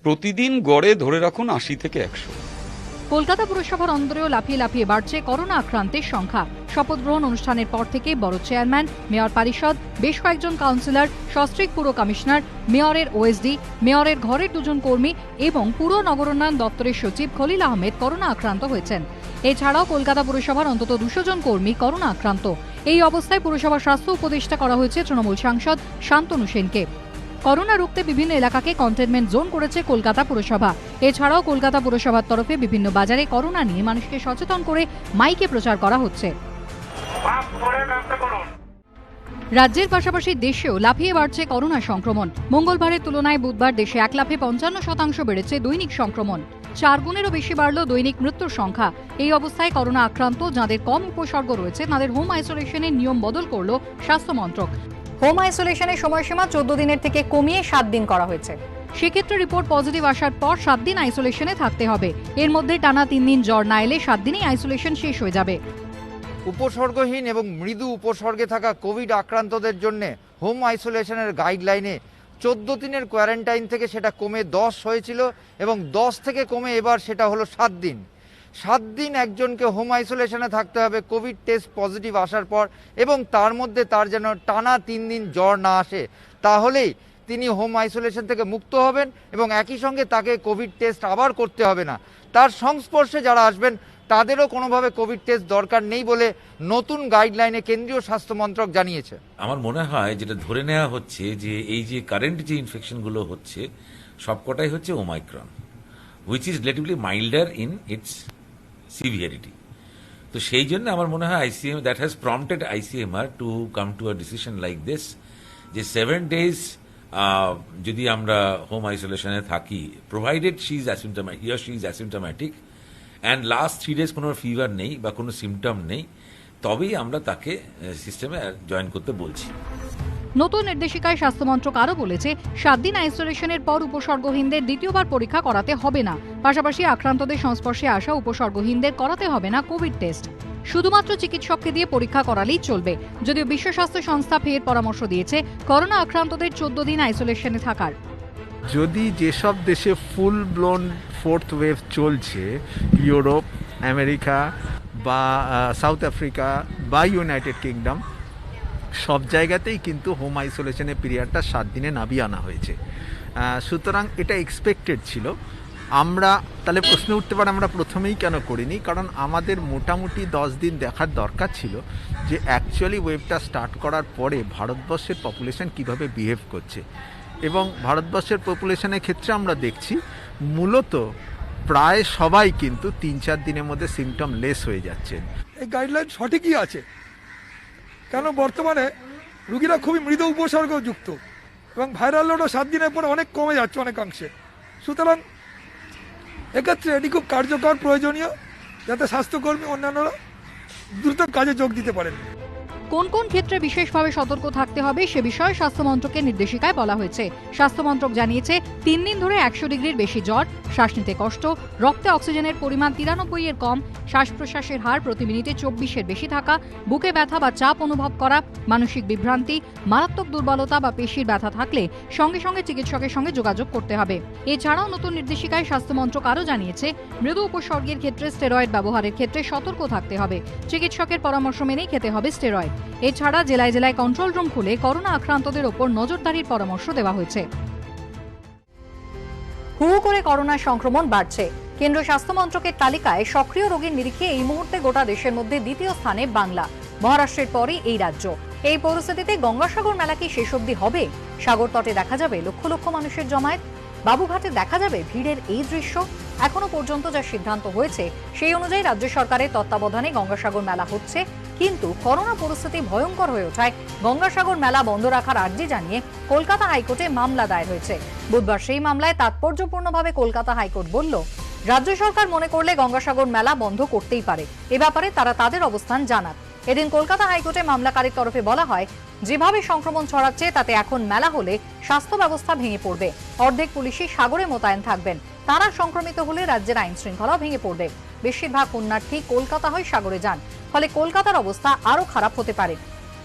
প্রতিদিন গড়ে ধরে রাখুন 80 থেকে 100। কলকাতা পুরসভার অন্দরেও লাফিয়ে লাফিয়ে বাড়ছে করোনা আক্রান্তের সংখ্যা। শপথ গ্রহণ অনুষ্ঠানের পর থেকে বড় চেয়ারম্যান, মেয়র পরিষদ, বেশ কয়েকজন কাউন্সিলর, সস্ত্রীক পুর কমিশনার, মেয়রের ওএসডি, মেয়রের ঘরের 2 জন কর্মী এবং পুর নগরোন্নয়ন দপ্তরের সচিব খলিল আহমেদ করোনা আক্রান্ত হয়েছেন। এছাড়াও কলকাতা পুরসভার অন্তত 200 জন কর্মী করোনা আক্রান্ত। এই অবস্থায় পুরসভার স্বাস্থ্য উপদেষ্টা করা হয়েছে তৃণমূল সাংসদ শান্তনু সেনকে। করোনা রুখতে বিভিন্ন এলাকাকে কন্টেনমেন্ট জোন করেছে কলকাতা পুরসভা। এছাড়াও কলকাতা পুরসভার তরফে বিভিন্ন বাজারে করোনা নিয়ে মানুষকে সচেতন করে মাইকে প্রচার করা হচ্ছে। রাজ্যের পাশাপাশি দেশেও লাফিয়ে বাড়ছে করোনা সংক্রমণ। মঙ্গলবারের তুলনায় বুধবার দেশে 1 লাফে 55% বেড়েছে দৈনিক সংক্রমণ। 4 গুণেরও বেশি বাড়ল দৈনিক মৃত্যুর সংখ্যা। এই অবস্থায় করোনা আক্রান্ত যাদের কম উপসর্গ রয়েছে তাদের হোম আইসোলেশনের নিয়ম বদল করল স্বাস্থ্য মন্ত্রক। হোম আইসোলেশনের সময়সীমা 14 দিনের থেকে কমিয়ে 7 দিন করা হয়েছে। সেক্ষেত্রে রিপোর্ট পজিটিভ আসার পর 7 দিন আইসোলেশনে থাকতে হবে। এর মধ্যে টানা 3 দিন জ্বর না এলে 7 দিনেই আইসোলেশন শেষ হয়ে যাবে। উপসর্গহীন এবং মৃদু উপসর্গে থাকা কোভিড আক্রান্তদের জন্য হোম আইসোলেশনের গাইডলাইনে 14 দিনের কোয়ারেন্টাইন থেকে সেটা কমে 10 হয়েছিল এবং 10 থেকে কমে এবার সেটা হলো 7 দিন। 7 দিন একজনকে হোম আইসোলেশনে থাকতে হবে কোভিড টেস্ট পজিটিভ আসার পর, এবং তার মধ্যে তার যেন টানা 3 দিন জ্বর না আসে, তাহলেই তিনি হোম আইসোলেশন থেকে মুক্ত হবেন এবং একই সঙ্গে তাকে কোভিড টেস্ট আবার করতে হবে না। তার সংস্পর্শে যারা আসবেন তাদেরও কোনোভাবে কোভিড টেস্ট দরকার নেই বলে নতুন গাইডলাইনে কেন্দ্রীয় স্বাস্থ্য মন্ত্রক জানিয়েছে। আমার মনে হয় যেটা ধরে নেওয়া হচ্ছে যে এই যে কারেন্ট যে ইনফেকশনগুলো হচ্ছে সবকটাই হচ্ছে omicron, which is relatively milder in its severity. তো সেই জন্য আমার মনে হয় ICM that has prompted ICMR to come to a decision like this, যে 7 days যদি আমরা হোম আইসোলেশনে থাকি, provided she is asymptomatic, he or she is asymptomatic and last 3 days কোনো ফিভার নেই বা কোনো সিমটম নেই, তবেই আমরা তাকে সিস্টেমে জয়েন করতে বলছি। নতুন নির্দেশিকায় স্বাস্থ্য মন্ত্রক আরও বলেছে 7 দিন আইসোলেশনের পর উপসর্গহীনদের দ্বিতীয়বার পরীক্ষা করাতে হবে না। পাশাপাশি আক্রান্তদের সংস্পর্শে আসা উপসর্গহীনদের করাতে হবে না কোভিড টেস্ট। শুধুমাত্র চিকিৎসককে দিয়ে পরীক্ষা করালেই চলবে। যদিও বিশ্ব স্বাস্থ্য সংস্থা ফের পরামর্শ দিয়েছে করোনা আক্রান্তদের 14 দিন আইসোলেশনে থাকার। যদি যেসব দেশে ফুল ব্লোন 4th ওয়েভ চলছে, ইউরোপ, আমেরিকা বা সাউথ আফ্রিকা বা ইউনাইটেড কিংডম, সব জায়গাতেই কিন্তু হোম আইসোলেশনের পিরিয়ডটা 7 দিনে নামিয়ে আনা হয়েছে। সুতরাং এটা এক্সপেক্টেড ছিল। আমরা তাহলে প্রশ্ন উঠতে পারে আমরা প্রথমেই কেন করিনি, কারণ আমাদের মোটামুটি 10 দিন দেখার দরকার ছিল যে অ্যাকচুয়ালি ওয়েভটা স্টার্ট করার পরে ভারতবর্ষের পপুলেশন কিভাবে বিহেভ করছে। এবং ভারতবর্ষের পপুলেশনের ক্ষেত্রে আমরা দেখছি মূলত প্রায় সবাই কিন্তু 3-4 দিনের মধ্যে সিমটম লেস হয়ে যাচ্ছেন। এই গাইডলাইন সঠিকই আছে, কেন বর্তমানে রুগীরা খুবই মৃদু উপসর্গযুক্ত এবং ভাইরাল লোডও 7 দিনের পর অনেক কমে যাচ্ছে অনেকাংশে। সুতরাং এক্ষেত্রে এটি খুব কার্যকর, প্রয়োজনীয়, যাতে স্বাস্থ্যকর্মী অন্যান্যরা দ্রুত কাজে যোগ দিতে পারেন। কোন কোন ক্ষেত্রে বিশেষভাবে সতর্ক থাকতে হবে সে বিষয়ে স্বাস্থ্য মন্ত্রকের নির্দেশিকায় বলা হয়েছে। স্বাস্থ্য মন্ত্রক জানিয়েছে 3 দিন ধরে 100 ডিগ্রির বেশি জ্বর, শ্বাস নিতে কষ্ট, রক্তে অক্সিজেনের পরিমাণ 93 এর কম, শ্বাস প্রশ্বাসের হার প্রতি মিনিটে 24 এর বেশি থাকা, বুকে ব্যথা বা চাপ অনুভব করা, মানসিক বিভ্রান্তি, মারাত্মক দুর্বলতা বা পেশির ব্যথা থাকলে সঙ্গে সঙ্গে চিকিৎসকের সঙ্গে যোগাযোগ করতে হবে। এছাড়াও নতুন নির্দেশিকায় স্বাস্থ্য মন্ত্রক আরও জানিয়েছে মৃদু উপসর্গের ক্ষেত্রে স্টেরয়েড ব্যবহারের ক্ষেত্রে সতর্ক থাকতে হবে, চিকিৎসকের পরামর্শ মেনেই খেতে হবে স্টেরয়েড। এছাড়া জেলায় জেলায় কন্ট্রোল রুম খুলে করোনা আক্রান্তদের ওপর নজরদারির পরামর্শ দেওয়া হয়েছে। হু করে করোনার সংক্রমণ বাড়ছে। কেন্দ্র স্বাস্থ্য মন্ত্রকের তালিকায় সক্রিয় রোগীর নিরিখে এই মুহূর্তে গোটা দেশের মধ্যে দ্বিতীয় স্থানে বাংলা, মহারাষ্ট্রের পরই এই রাজ্য। এই পরিস্থিতিতে গঙ্গাসাগর মেলা কি শেষ অবধি হবে? সাগর তটে দেখা যাবে লক্ষ লক্ষ মানুষের জমায়েত, বাবুঘাটে দেখা যাবে ভিড়ের এই দৃশ্য। এখনো পর্যন্ত যা সিদ্ধান্ত হয়েছে সেই অনুযায়ী রাজ্য সরকারের তত্ত্বাবধানে গঙ্গাসাগর মেলা হচ্ছে, কিন্তু করোনা পরিস্থিতি ভয়ঙ্কর হয়ে ওঠায় গঙ্গাসাগর মেলা বন্ধ রাখার আর্জি জানিয়ে কলকাতা হাইকোর্টে মামলা দায়ের হয়েছে। বুধবার সেই মামলায় তাৎপর্যপূর্ণভাবে কলকাতা হাইকোর্ট বলল, রাজ্য সরকার মনে করলে গঙ্গাসাগর মেলা বন্ধ করতেই পারে, এ ব্যাপারে তারা তাদের অবস্থান জানাক। এদিন কলকাতা হাইকোর্টে মামলাকারীর তরফে বলা হয়, যেভাবে সংক্রমণ ছড়াচ্ছে তাতে এখন মেলা হলে স্বাস্থ্য ব্যবস্থা ভেঙে পড়বে, অর্ধেক পুলিশই সাগরে মোতায়েন থাকবেন, তারা সংক্রমিত হলে রাজ্যের আইন শৃঙ্খলাও ভেঙে পড়বে। বেশিরভাগ পুণ্যার্থী কলকাতা হয়ে সাগরে যান, ফলে কলকাতার অবস্থা আরও খারাপ হতে পারে।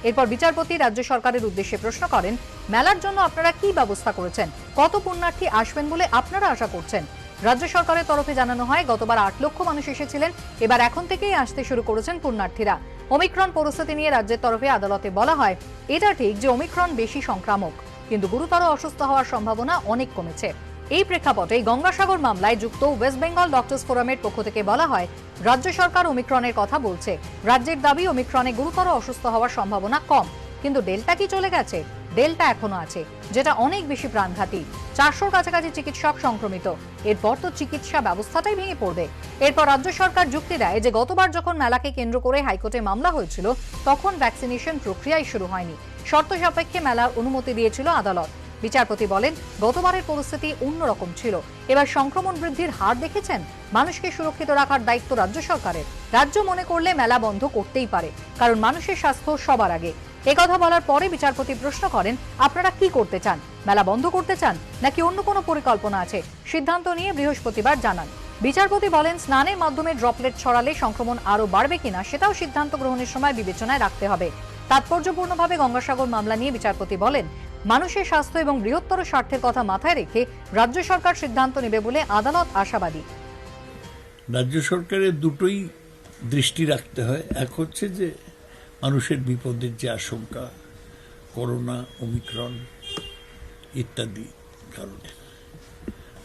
এরপর বিচারপতি রাজ্য সরকারের উদ্দেশ্যে প্রশ্ন করেন, মেলার জন্য আপনারা কি ব্যবস্থা করেছেন, কত পুণ্যার্থী আসবেন বলে আপনারা আশা করছেন? রাজ্য সরকারের তরফে জানানো হয়, গতবার 8 লক্ষ মানুষ এসেছিলেন, এবার এখন থেকেই আসতে শুরু করেছেন পুণ্যার্থীরা। ওমিক্রন পরিস্থিতি নিয়ে রাজ্যের তরফে আদালতে বলা হয়, এটা ঠিক যে ওমিক্রন বেশি সংক্রামক, কিন্তু গুরুতর অসুস্থ হওয়ার সম্ভাবনা অনেক কমেছে। এই প্রেক্ষাপটে গঙ্গাসাগর মামলায় যুক্ত ওয়েস্ট বেঙ্গল ডক্টরস ফোরামের পক্ষ থেকে বলা হয়, রাজ্য সরকার ওমিক্রনের কথা বলছে, রাজ্যের দাবি ওমিক্রনে গুরুতর অসুস্থ হওয়ার সম্ভাবনা কম, কিন্তু ডেল্টা কি চলে গেছে? ডেল্টা এখনো আছে, যেটা অনেক বেশি প্রাণঘাতী। 400-র কাছাকাছি চিকিৎসক সংক্রমিত, এরপর তো চিকিৎসা ব্যবস্থাটাই ভেঙে পড়বে। এরপর রাজ্য সরকার যুক্তি দেয় যে গতবার যখন মেলাকে কেন্দ্র করে হাইকোর্টে মামলা হয়েছিল তখন ভ্যাকসিনেশন প্রক্রিয়াই শুরু হয়নি, শর্ত সাপেক্ষে মেলার অনুমতি দিয়েছিল আদালত। বিচারপতি বলেন, গতবারের পরিস্থিতি অন্যরকম ছিল, এবার সংক্রমণ বৃদ্ধির হার দেখেছেন, মানুষকে সুরক্ষিত রাখার দায়িত্ব রাজ্য সরকারের। রাজ্য মনে করলে মেলা বন্ধ করতেই পারে, কারণ মানুষের স্বাস্থ্য সবার আগে। একথা বলার পরে বিচারপতি প্রশ্ন করেন, আপনারা কি করতে চান, মেলা বন্ধ করতে চান নাকি অন্য কোনো পরিকল্পনা আছে? সিদ্ধান্ত নিয়ে বৃহস্পতিবার জানান। বিচারপতি বলেন, স্নানের মাধ্যমে ড্রপলেট ছড়ালে সংক্রমণ আরও বাড়বে কিনা সেটাও সিদ্ধান্ত গ্রহণের সময় বিবেচনায় রাখতে হবে। তাৎপর্যপূর্ণভাবে গঙ্গাসাগর মামলা নিয়ে বিচারপতি বলেন, মানুষের স্বাস্থ্য এবং বৃহত্তর স্বার্থের কথা মাথায় রেখে রাজ্য সরকার সিদ্ধান্ত নেবে বলে আদালত আশাবাদী। রাজ্য সরকারের দুটোই দৃষ্টি রাখতে হয়। এক হচ্ছে যে মানুষের বিপদের যে আশঙ্কা, করোনা, ওমিক্রন ইত্যাদি কারণে।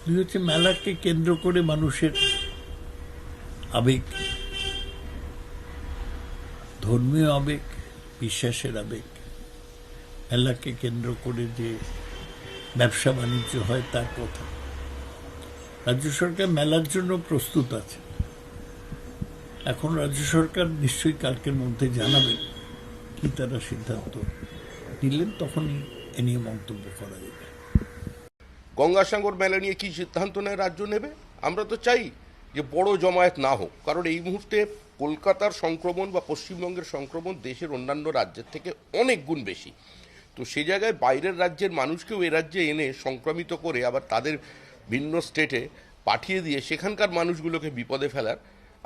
দুই হচ্ছে মেলাকে কেন্দ্র করে মানুষের আবেগ, ধর্মীয় আবেগ, বিশ্বাসের আবেগ, মেলাকে কেন্দ্র করে যে ব্যবসা বাণিজ্য হয় তার কথা। রাজ্য সরকার মেলার জন্য প্রস্তুত আছে। এখন রাজ্য সরকার নিশ্চয়ই কালকের মধ্যে জানাবেন কি তারা সিদ্ধান্ত নিলেন, তখনই এ নিয়ে মন্তব্য করা যাবে। গঙ্গাসাগর মেলা নিয়ে কি সিদ্ধান্ত নেয় রাজ্য নেবে? আমরা তো চাই যে বড় জমায়েত না হোক, কারণ এই মুহূর্তে কলকাতার সংক্রমণ বা পশ্চিমবঙ্গের সংক্রমণ দেশের অন্যান্য রাজ্যের থেকে অনেক গুণ বেশি। তো সেই জায়গায় বাইরের রাজ্যের মানুষকেও এ রাজ্যে এনে সংক্রমিত করে আবার তাদের ভিন্ন স্টেটে পাঠিয়ে দিয়ে সেখানকার মানুষগুলোকে বিপদে ফেলার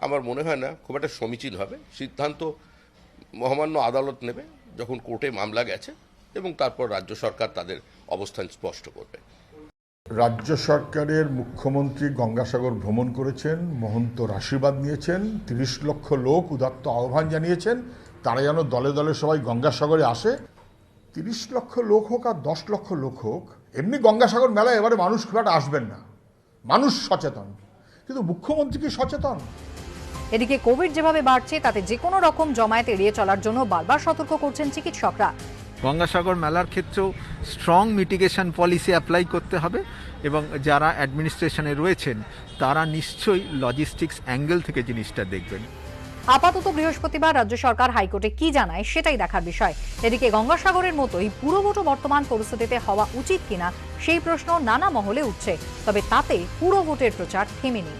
আমার মনে হয় না খুব একটা সমীচীন হবে। সিদ্ধান্ত মহামান্য আদালত নেবে যখন কোর্টে মামলা গেছে, এবং তারপর রাজ্য সরকার তাদের অবস্থান স্পষ্ট করবে। রাজ্য সরকারের মুখ্যমন্ত্রী গঙ্গাসাগর ভ্রমণ করেছেন, মহন্তর আশীর্বাদ নিয়েছেন, 30 লক্ষ লোক উদাত্ত আহ্বান জানিয়েছেন তারা যেন দলে দলে সবাই গঙ্গাসাগরে আসে। 30 লক্ষ লোক হোক আর 10 লক্ষ লোক হোক, এমনি গঙ্গাসাগর মেলায় এবারে মানুষ খুব একটা আসবেন না, মানুষ সচেতন, কিন্তু মুখ্যমন্ত্রী কি সচেতন? এদিকে কোভিড যেভাবে বাড়ছে তাতে যে কোনো রকম জমায়েত এড়িয়ে চলার জন্য বারবার সতর্ক করছেন চিকিৎসকরা। গঙ্গাসাগর মেলার ক্ষেত্রেও স্ট্রং মিটিগেশন পলিসি অ্যাপ্লাই করতে হবে, এবং যারা অ্যাডমিনিস্ট্রেশনে রয়েছেন তারা নিশ্চয়ই লজিস্টিক্স অ্যাঙ্গেল থেকে জিনিসটা দেখবেন। আপাতত বৃহস্পতিবার রাজ্য সরকার হাইকোর্টে কি জানায় সেটাই দেখার বিষয়। এদিকে গঙ্গাসাগরের মতোই পুরভোট বর্তমান পরিস্থিতিতে হওয়া উচিত কিনা সেই প্রশ্ন নানা মহলে উঠছে, তবে তাতে পুরভোটের প্রচার থেমেনি।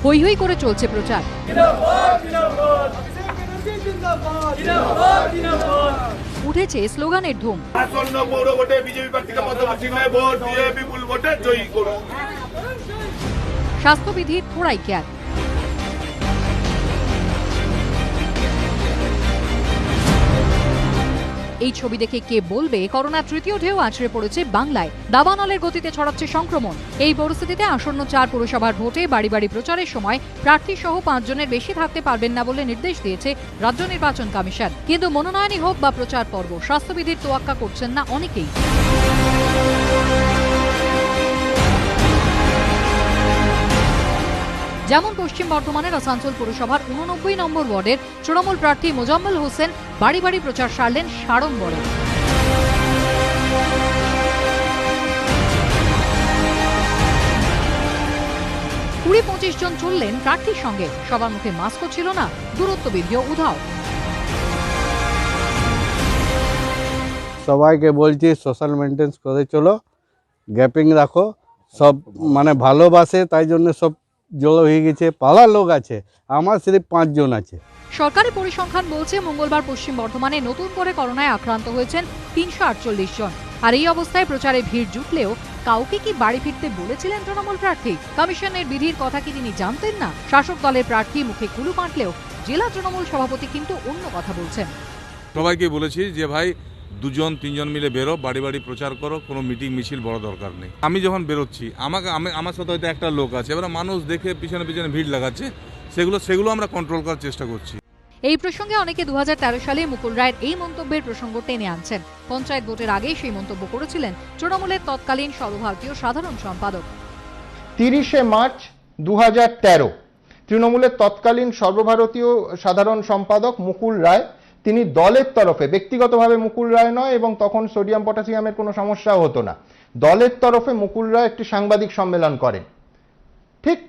হই হই করে চলছে প্রচার। উঠেছে স্লোগানের ধুম। স্বাস্থ্যবিধির থোড়াই কেয়ার। এই ছবি দেখে কে বলবে করোনা তৃতীয় ঢেউ আছড়ে পড়েছে বাংলায়, দাবানলের গতিতে ছড়াচ্ছে সংক্রমণ। এই পরিস্থিতিতে আসন্ন 4 পুরসভার ভোটে বাড়ি বাড়ি প্রচারের সময় প্রার্থী সহ 5 জনের বেশি থাকতে পারবেন না বলে নির্দেশ দিয়েছে রাজ্য নির্বাচন কমিশন। কিন্তু মনোনয়নই হোক বা প্রচার পর্ব, স্বাস্থ্যবিধির তোয়াক্কা করছেন না অনেকেই। যেমন পশ্চিম বর্ধমানের আসানসোল পুরসভার 89 নম্বর ওয়ার্ডের তৃণমূল প্রার্থী মোজাম্মেল হোসেন বাড়ি বাড়ি প্রচার সারলেন সাড়ম্বরে। 20-25 জন চললেন প্রার্থীর সঙ্গে। সবার মুখে মাস্কও ছিল না, দূরত্ববিধিও উধাও। সবাইকে বলছি সোশ্যাল মেনটেন্স করে চলো, গ্যাপিং রাখো, সব মানে ভালোবাসে তাই জন্য সব জড়ো হয়ে গেছে। পাড়ার লোক আছে, আমার সিরিফ 5 জন আছে। সরকারি পরিসংখ্যান বলছে মঙ্গলবার পশ্চিম বর্ধমানে নতুন করে করোনায় আক্রান্ত হয়েছেন 348 জন। আর এই অবস্থায় প্রচারে ভিড় জুটলেও কাউকে কি বাড়ি ফিরতে বলেছিলেন তৃণমূল প্রার্থী? কমিশনের বিধির কথা কি তিনি জানতেন না? শাসক দলের প্রার্থী মুখে কুলু পাঁটলেও জেলা তৃণমূল সভাপতি কিন্তু অন্য কথা বলছেন। সবাইকে বলেছি যে ভাই 2-3 জন মিলে বেরো, বাড়ি বাড়ি প্রচার করো, কোনো মিটিং মিছিল বড় দরকার নেই। আমি যখন বেরোচ্ছি আমার সাথে হয়তো একটা লোক আছে, এবার মানুষ দেখে পিছনে পিছনে ভিড় লাগাচ্ছে, সেগুলো আমরা কন্ট্রোল করার চেষ্টা করছি। এই প্রসঙ্গে অনেকে 2013 সালে মুকুল রায়ের এই মন্তব্যের প্রসঙ্গ টেনে আনছেন। পঞ্চায়েত ভোটের আগেই সেই মন্তব্য করেছিলেন তৃণমূলের তৎকালীন সর্বভারতীয় সাধারণ সম্পাদক। 30শে মার্চ 2013 তৃণমূলের তৎকালীন সর্বভারতীয় সাধারণ সম্পাদক মুকুল রায়, তিনি দলের তরফে, ব্যক্তিগতভাবে মুকুল রায় নয়, এবং তখন সোডিয়াম পটাশিয়ামের কোনো সমস্যাও হতো না, দলের তরফে মুকুল রায় একটি সাংবাদিক সম্মেলন করেন। ঠিক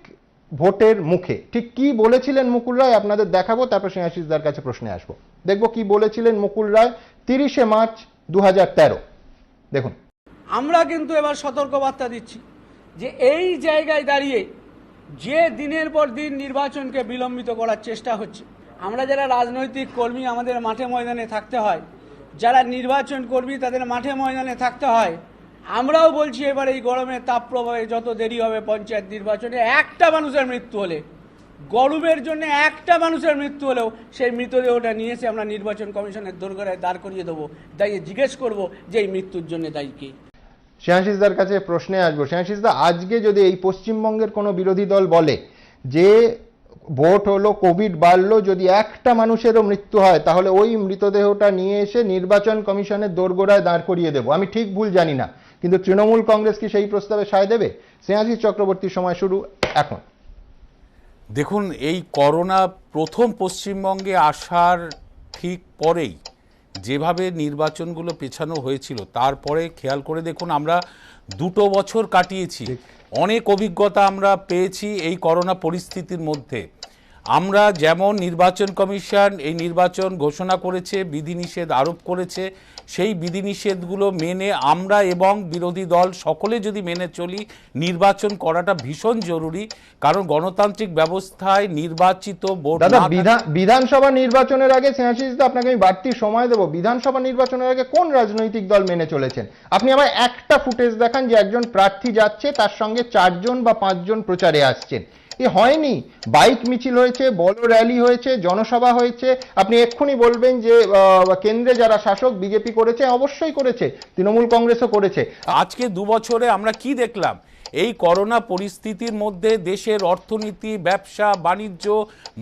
ভোটের মুখে ঠিক কি বলেছিলেন মুকুল রায় আপনাদের দেখাবো, তারপর স্নেহাশিসদার কাছে প্রশ্নে আসবো। দেখবো কি বলেছিলেন মুকুল রায় 30শে মার্চ 2013। দেখুন। আমরা কিন্তু এবার সতর্কবার্তা দিচ্ছি যে এই জায়গায় দাঁড়িয়ে যে দিনের পর দিন নির্বাচনকে বিলম্বিত করার চেষ্টা হচ্ছে, আমরা যারা রাজনৈতিক কর্মী আমাদের মাঠে ময়দানে থাকতে হয়, যারা নির্বাচন কর্মী তাদের মাঠে ময়দানে থাকতে হয়। আমরাও বলছি এবার এই গরমের তাপপ্রবাহে যত দেরি হবে পঞ্চায়েত নির্বাচনে, একটা মানুষের মৃত্যু হলে, গরমের জন্য একটা মানুষের মৃত্যু হলেও সেই মৃতদেহটা নিয়ে এসে আমরা নির্বাচন কমিশনের দোরগোড়ায় দাঁড় করিয়ে দেবো, দাঁড়িয়ে জিজ্ঞেস করবো যে এই মৃত্যুর জন্য দায়ী কে। স্নেহাশিসদার কাছে প্রশ্নে আসবো। স্নেহাশিসদা, আজকে যদি এই পশ্চিমবঙ্গের কোনো বিরোধী দল বলে যে ভোট হলো, কোভিড বাড়লো, যদি একটা মানুষেরও মৃত্যু হয় তাহলে ওই মৃতদেহটা নিয়ে এসে নির্বাচন কমিশনের দোরগোড়ায় দাঁড় করিয়ে দেবো, আমি ঠিক ভুল জানি না, কিন্তু তৃণমূল কংগ্রেস কি সেই প্রস্তাবে সায় দেবে? স্নেহাশিস চক্রবর্তীর সময় শুরু এখন। দেখুন, এই করোনা প্রথম পশ্চিমবঙ্গে আসার ঠিক পরেই যেভাবে নির্বাচনগুলো পেছানো হয়েছিল, তারপরে খেয়াল করে দেখুন আমরা 2 বছর কাটিয়েছি, অনেক অভিজ্ঞতা আমরা পেয়েছি এই করোনা পরিস্থিতির মধ্যে। আমরা যেমন নির্বাচন কমিশন এই নির্বাচন ঘোষণা করেছে, বিধিনিষেধ আরোপ করেছে, সেই বিধিনিষেধগুলো মেনে আমরা এবং বিরোধী দল সকলে যদি মেনে চলি, নির্বাচন করাটা ভীষণ জরুরি। কারণ গণতান্ত্রিক ব্যবস্থায় নির্বাচিত বোর্ড, বিধানসভা নির্বাচনের আগে, স্নেহাশিসদা আপনাকে আমি বাড়তি সময় দেবো, বিধানসভা নির্বাচনের আগে কোন রাজনৈতিক দল মেনে চলেছেন? আপনি আমায় একটা ফুটেজ দেখান যে একজন প্রার্থী যাচ্ছে, তার সঙ্গে 4 জন বা 5 জন প্রচারে আসছেন। এ হয়নি। বাইক মিছিল হয়েছে, বড় র্যালি হয়েছে, জনসভা হয়েছে। আপনি এক্ষুনি বলবেন যে কেন্দ্রে যারা শাসক বিজেপি করেছে, অবশ্যই করেছে, তৃণমূল কংগ্রেসও করেছে। আজকে 2 বছরে আমরা কি দেখলাম? এই করোনা পরিস্থিতির মধ্যে দেশের অর্থনীতি, ব্যবসা বাণিজ্য,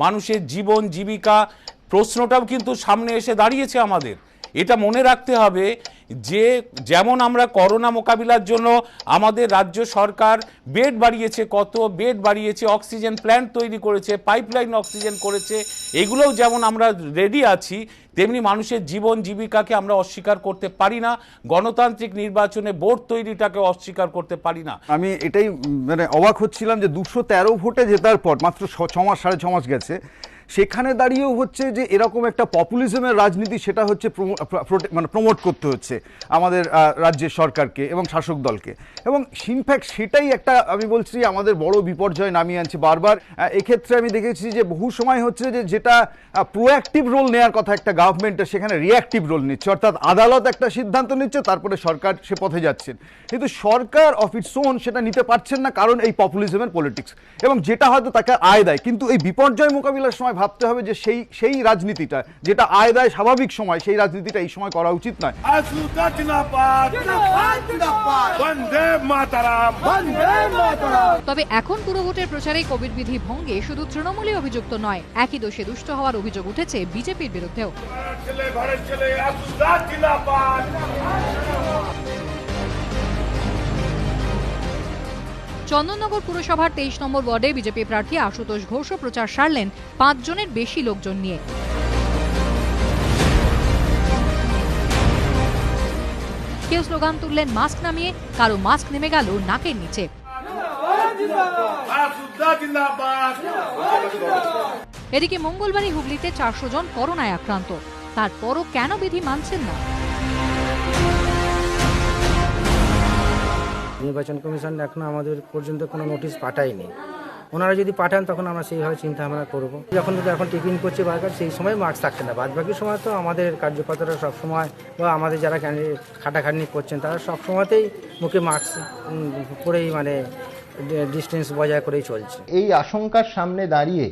মানুষের জীবন জীবিকা প্রশ্নটাও কিন্তু সামনে এসে দাঁড়িয়েছে আমাদের। এটা মনে রাখতে হবে যে যেমন আমরা করোনা মোকাবিলার জন্য আমাদের রাজ্য সরকার বেড বাড়িয়েছে, কত বেড বাড়িয়েছে, অক্সিজেন প্ল্যান্ট তৈরি করেছে, পাইপলাইন অক্সিজেন করেছে, এগুলোও যেমন আমরা রেডি আছি, তেমনি মানুষের জীবন জীবিকাকে আমরা অস্বীকার করতে পারি না, গণতান্ত্রিক নির্বাচনে বোর্ড তৈরিটাকে অস্বীকার করতে পারি না। আমি এটাই মানে অবাক হচ্ছিলাম যে 213 ভোটে জেতার পর মাত্র 6 মাস 6.5 মাস গেছে, সেখানে দাঁড়িয়েও হচ্ছে যে এরকম একটা পপুলিজমের রাজনীতি, সেটা হচ্ছে মানে প্রমোট করতে হচ্ছে আমাদের রাজ্যের সরকারকে এবং শাসক দলকে। এবং ইনফ্যাক্ট সেটাই একটা, আমি বলছি, আমাদের বড় বিপর্যয় নামিয়ে আনছে বারবার। এক্ষেত্রে আমি দেখেছি যে বহু সময় হচ্ছে যে যেটা প্রোঅ্যাক্টিভ রোল নেওয়ার কথা একটা গভর্নমেন্টের, সেখানে রিঅ্যাক্টিভ রোল নিচ্ছে, অর্থাৎ আদালত একটা সিদ্ধান্ত নিচ্ছে, তারপরে সরকার সে পথে যাচ্ছেন। কিন্তু সরকার অফ ইটস ওন সেটা নিতে পারছেন না, কারণ এই পপুলিজমের পলিটিক্স, এবং যেটা হয়তো তাকে আয় দেয়। কিন্তু এই বিপর্যয় মোকাবিলার সময় ভাবতে হবে যে সেই রাজনীতিটা যেটা আয় দেয় স্বাভাবিক সময়, সেই রাজনীতিটা এই সময় করা উচিত নয়। তবে এখন পুরভোটের প্রচারে কোভিড বিধি ভঙ্গে শুধু তৃণমূলই অভিযুক্ত নয়, একই দোষে দুষ্ট হওয়ার অভিযোগ উঠেছে বিজেপির বিরুদ্ধেও। চন্দননগর পুরসভার 23 নম্বর ওয়ার্ডে বিজেপি প্রার্থী আশুতোষ ঘোষও প্রচার সারলেন 5 জনের বেশি লোকজন নিয়ে। কেউ স্লোগান তুললেন মাস্ক নামিয়ে, কারো মাস্ক নেমে গেল নাকের নিচে। এদিকে মঙ্গলবারই হুগলিতে 400 জন করোনায় আক্রান্ত, তারপরও কেন বিধি মানছেন না? নির্বাচন কমিশন এখনো আমাদের পর্যন্ত কোনো নোটিশ পাঠায়নি। ওনারা যদি পাঠান তখন আমরা সেইভাবে চিন্তা ভাবনা করবো। এখন টিফিন করছে বারবার, সেই সময় মাস্ক থাকছে না, বাদ বাকি সময় তো আমাদের কার্যকর্তারা সবসময়, বা আমাদের যারা খাটাখাটনি করছেন তারা সবসময়তেই মুখে মাস্ক পরেই, মানে ডিস্টেন্স বজায় করেই চলছে। এই আশঙ্কার সামনে দাঁড়িয়ে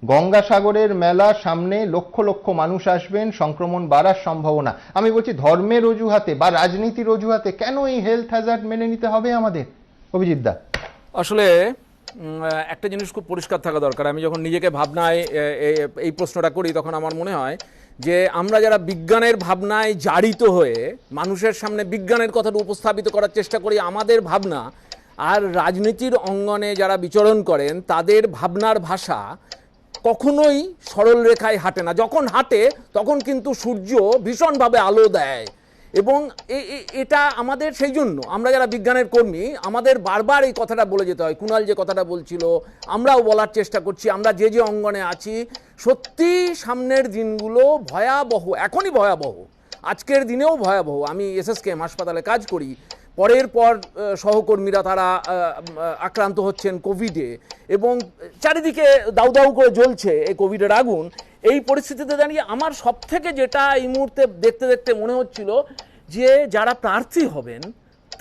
গঙ্গাসাগরের মেলা সামনে, লক্ষ লক্ষ মানুষ আসবেন, সংক্রমণ বাড়ার সম্ভাবনা, আমি বলছি ধর্মের অজুহাতে বা রাজনীতির অজুহাতে কেন এই হেলথ হ্যাজার্ড মেনে নিতে হবে আমাদের? অভিজিৎ দা, আসলে একটা জিনিস খুব পরিষ্কার থাকা দরকার। আমি যখন নিজেকে ভাবনায় এই প্রশ্নটা করি, তখন আমার মনে হয় যে আমরা যারা বিজ্ঞানের ভাবনায় জারিত হয়ে মানুষের সামনে বিজ্ঞানের কথাটা উপস্থাপিত করার চেষ্টা করি, আমাদের ভাবনা আর রাজনীতির অঙ্গনে যারা বিচরণ করেন তাদের ভাবনার ভাষা কখনোই সরল রেখায় হাঁটে না। যখন হাঁটে তখন কিন্তু সূর্য ভীষণভাবে আলো দেয়, এবং এটা আমাদের, সেই জন্য আমরা যারা বিজ্ঞানের কর্মী আমাদের বারবার এই কথাটা বলে যেতে হয়। কুণাল যে কথাটা বলছিল, আমরাও বলার চেষ্টা করছি, আমরা যে যে অঙ্গনে আছি, সত্যি সামনের দিনগুলো ভয়াবহ, এখনই ভয়াবহ, আজকের দিনেও ভয়াবহ। আমি এসএসকেএম হাসপাতালে কাজ করি, পরের পর সহকর্মীরা তারা আক্রান্ত হচ্ছেন কোভিডে, এবং চারিদিকে দাউ দাউ করে জ্বলছে এই কোভিডের আগুন। এই পরিস্থিতিতে দাঁড়িয়ে আমার সব থেকে যেটা এই মুহূর্তে দেখতে দেখতে মনে হচ্ছিল যে যারা প্রার্থী হবেন